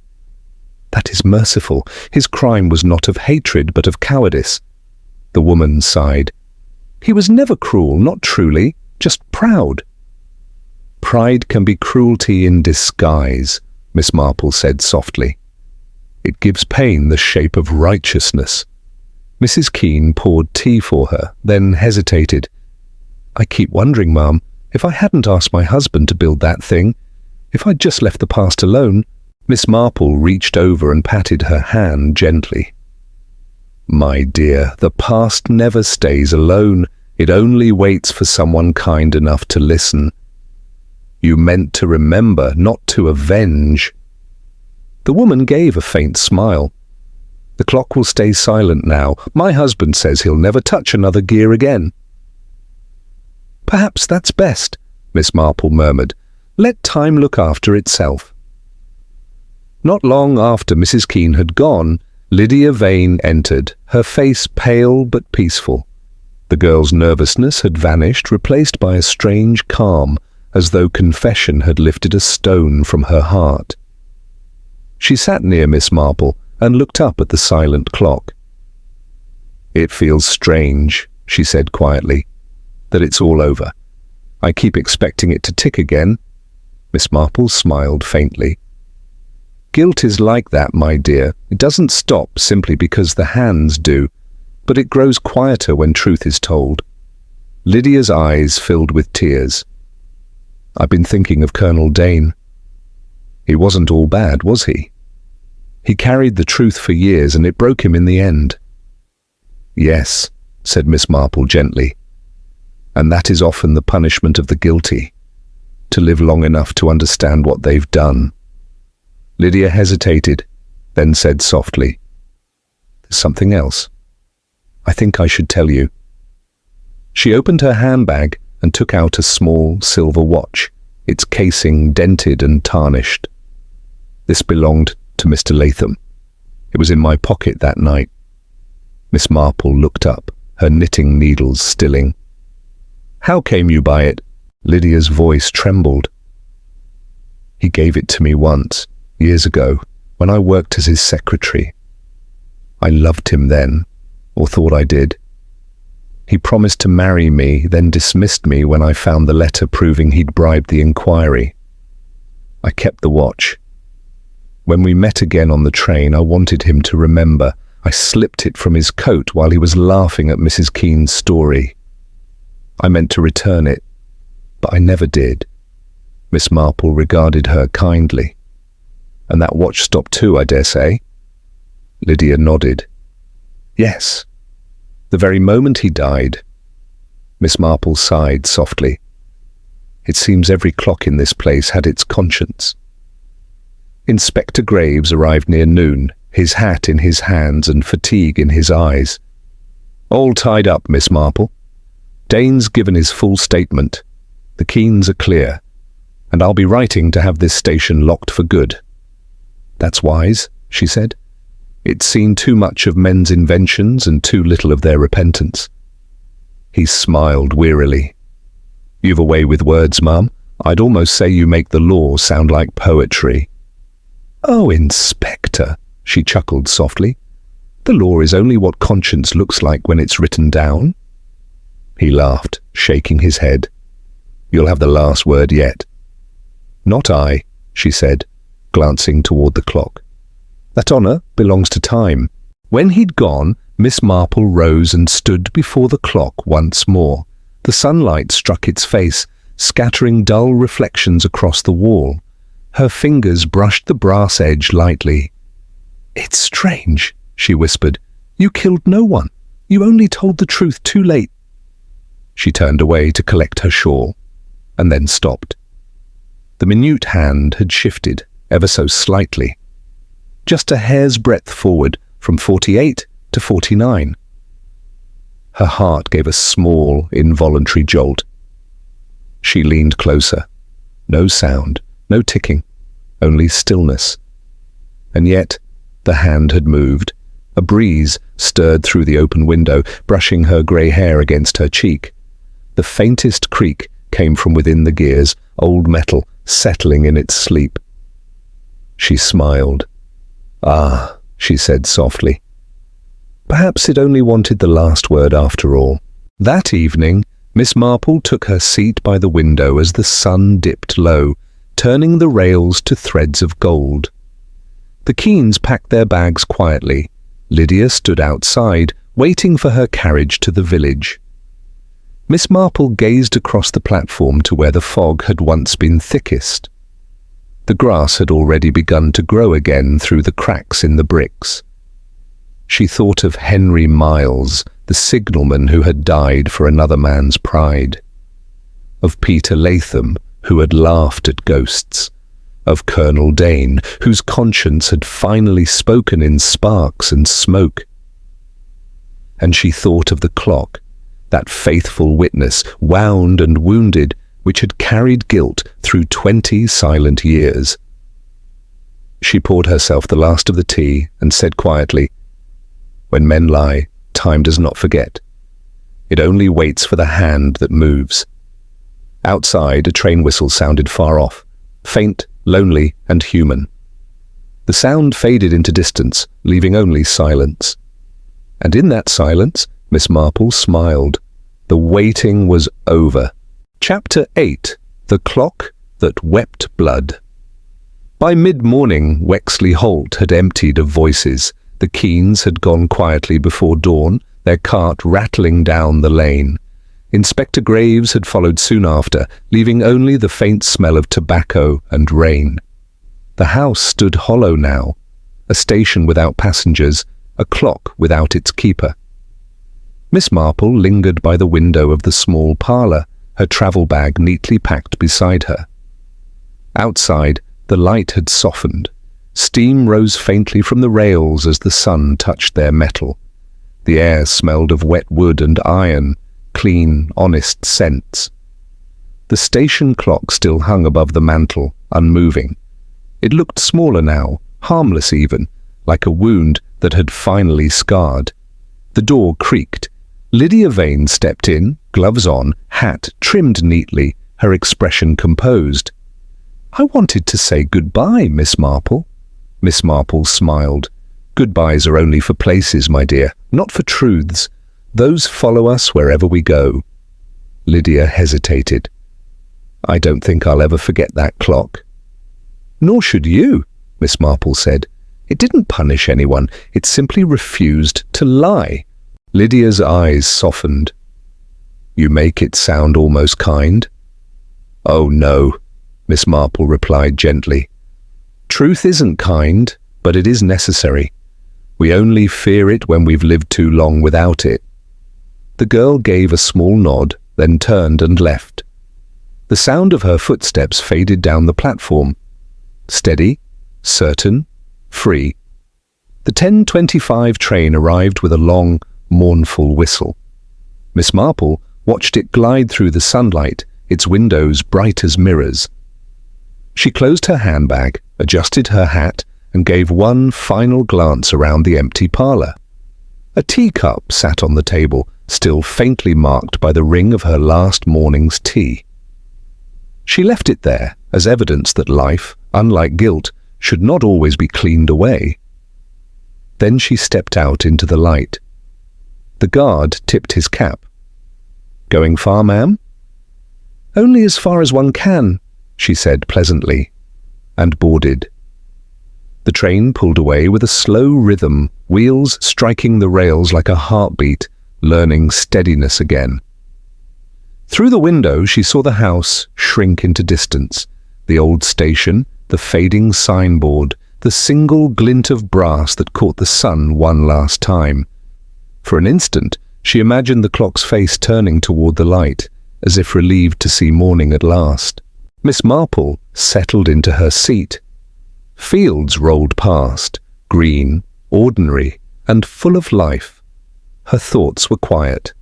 "That is merciful. His crime was not of hatred, but of cowardice." The woman sighed. "He was never cruel, not truly, just proud." "Pride can be cruelty in disguise," Miss Marple said softly. "It gives pain the shape of righteousness." Mrs. Keene poured tea for her, then hesitated. "I keep wondering, ma'am, if I hadn't asked my husband to build that thing, if I'd just left the past alone." Miss Marple reached over and patted her hand gently. "My dear, the past never stays alone. It only waits for someone kind enough to listen. You meant to remember, not to avenge." The woman gave a faint smile. "The clock will stay silent now. My husband says he'll never touch another gear again." "Perhaps that's best," Miss Marple murmured. "Let time look after itself." Not long after Mrs. Keene had gone, Lydia Vane entered, her face pale but peaceful. The girl's nervousness had vanished, replaced by a strange calm, as though confession had lifted a stone from her heart. She sat near Miss Marple and looked up at the silent clock. "It feels strange," she said quietly, "that it's all over. I keep expecting it to tick again." Miss Marple smiled faintly. "Guilt is like that, my dear. It doesn't stop simply because the hands do, but it grows quieter when truth is told." Lydia's eyes filled with tears. "I've been thinking of Colonel Dane. He wasn't all bad, was he? He carried the truth for years and it broke him in the end." "Yes," said Miss Marple gently, "and that is often the punishment of the guilty, to live long enough to understand what they've done." Lydia hesitated, then said softly, "There's something else. I think I should tell you." She opened her handbag and took out a small silver watch, its casing dented and tarnished. "This belonged to Mr. Latham. It was in my pocket that night." Miss Marple looked up, her knitting needles stilling. "How came you by it?" Lydia's voice trembled. "He gave it to me once, years ago, when I worked as his secretary. I loved him then, or thought I did. He promised to marry me, then dismissed me when I found the letter proving he'd bribed the inquiry. I kept the watch. When we met again on the train, I wanted him to remember. I slipped it from his coat while he was laughing at Mrs. Keene's story. I meant to return it, but I never did." Miss Marple regarded her kindly. "And that watch stopped too, I dare say?" Lydia nodded. "Yes. The very moment he died." Miss Marple sighed softly. "It seems every clock in this place had its conscience." Inspector Graves arrived near noon, his hat in his hands and fatigue in his eyes. "All tied up, Miss Marple. Dane's given his full statement. The Keenes are clear, and I'll be writing to have this station locked for good." "That's wise," she said. "It's seen too much of men's inventions and too little of their repentance." He smiled wearily. "You've a way with words, ma'am. I'd almost say you make the law sound like poetry." "Oh, Inspector," she chuckled softly. "The law is only what conscience looks like when it's written down." He laughed, shaking his head. "You'll have the last word yet." "Not I," she said, glancing toward the clock. "That honour belongs to time." When he'd gone, Miss Marple rose and stood before the clock once more. The sunlight struck its face, scattering dull reflections across the wall. Her fingers brushed the brass edge lightly. "It's strange," she whispered. "You killed no one. You only told the truth too late." She turned away to collect her shawl, and then stopped. The minute hand had shifted, ever so slightly. Just a hair's breadth forward, from 48 to 49. Her heart gave a small, involuntary jolt. She leaned closer. No sound, no ticking, only stillness. And yet, the hand had moved. A breeze stirred through the open window, brushing her grey hair against her cheek. The faintest creak came from within the gears, old metal settling in its sleep. She smiled. "Ah," she said softly. Perhaps it only wanted the last word after all. That evening, Miss Marple took her seat by the window as the sun dipped low, turning the rails to threads of gold. The Keens packed their bags quietly. Lydia stood outside, waiting for her carriage to the village. Miss Marple gazed across the platform to where the fog had once been thickest. The grass had already begun to grow again through the cracks in the bricks. She thought of Henry Miles, the signalman who had died for another man's pride. Of Peter Latham, who had laughed at ghosts. Of Colonel Dane, whose conscience had finally spoken in sparks and smoke. And she thought of the clock, that faithful witness, wound and wounded, which had carried guilt through 20 silent years. She poured herself the last of the tea and said quietly, "When men lie, time does not forget. It only waits for the hand that moves." Outside, a train whistle sounded far off, faint, lonely, and human. The sound faded into distance, leaving only silence. And in that silence, Miss Marple smiled. The waiting was over. Chapter 8. The Clock That Wept Blood. By mid-morning, Wexley Halt had emptied of voices. The Keens had gone quietly before dawn, their cart rattling down the lane. Inspector Graves had followed soon after, leaving only the faint smell of tobacco and rain. The house stood hollow now, a station without passengers, a clock without its keeper. Miss Marple lingered by the window of the small parlour, her travel bag neatly packed beside her. Outside, the light had softened. Steam rose faintly from the rails as the sun touched their metal. The air smelled of wet wood and iron, clean, honest scents. The station clock still hung above the mantel, unmoving. It looked smaller now, harmless even, like a wound that had finally scarred. The door creaked. Lydia Vane stepped in, gloves on, hat trimmed neatly, her expression composed. "I wanted to say goodbye, Miss Marple." Miss Marple smiled. "Goodbyes are only for places, my dear, not for truths. Those follow us wherever we go." Lydia hesitated. "I don't think I'll ever forget that clock." "Nor should you," Miss Marple said. "It didn't punish anyone, it simply refused to lie." Lydia's eyes softened. "You make it sound almost kind." "Oh no," Miss Marple replied gently. "Truth isn't kind, but it is necessary. We only fear it when we've lived too long without it." The girl gave a small nod, then turned and left. The sound of her footsteps faded down the platform. Steady, certain, free. The 10:25 train arrived with a long, mournful whistle. Miss Marple watched it glide through the sunlight, its windows bright as mirrors. She closed her handbag, adjusted her hat, and gave one final glance around the empty parlour. A teacup sat on the table, still faintly marked by the ring of her last morning's tea. She left it there as evidence that life, unlike guilt, should not always be cleaned away. Then she stepped out into the light. The guard tipped his cap. "Going far, ma'am?" "Only as far as one can," she said pleasantly, and boarded. The train pulled away with a slow rhythm, wheels striking the rails like a heartbeat, learning steadiness again. Through the window she saw the house shrink into distance, the old station, the fading signboard, the single glint of brass that caught the sun one last time. For an instant, she imagined the clock's face turning toward the light, as if relieved to see morning at last. Miss Marple settled into her seat. Fields rolled past, green, ordinary, and full of life. Her thoughts were quiet.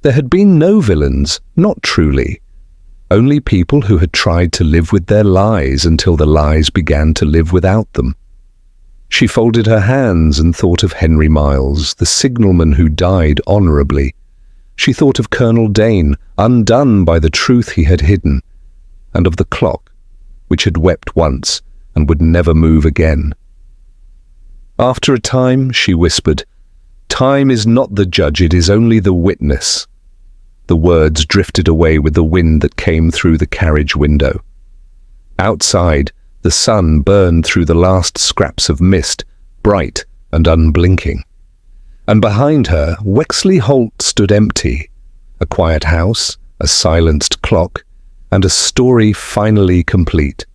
There had been no villains, not truly. Only people who had tried to live with their lies until the lies began to live without them. She folded her hands and thought of Henry Miles, the signalman who died honourably. She thought of Colonel Dane, undone by the truth he had hidden, and of the clock, which had wept once and would never move again. After a time, she whispered, "Time is not the judge, it is only the witness." The words drifted away with the wind that came through the carriage window. Outside, the sun burned through the last scraps of mist, bright and unblinking. And behind her, Wexley Halt stood empty, a quiet house, a silenced clock, and a story finally complete.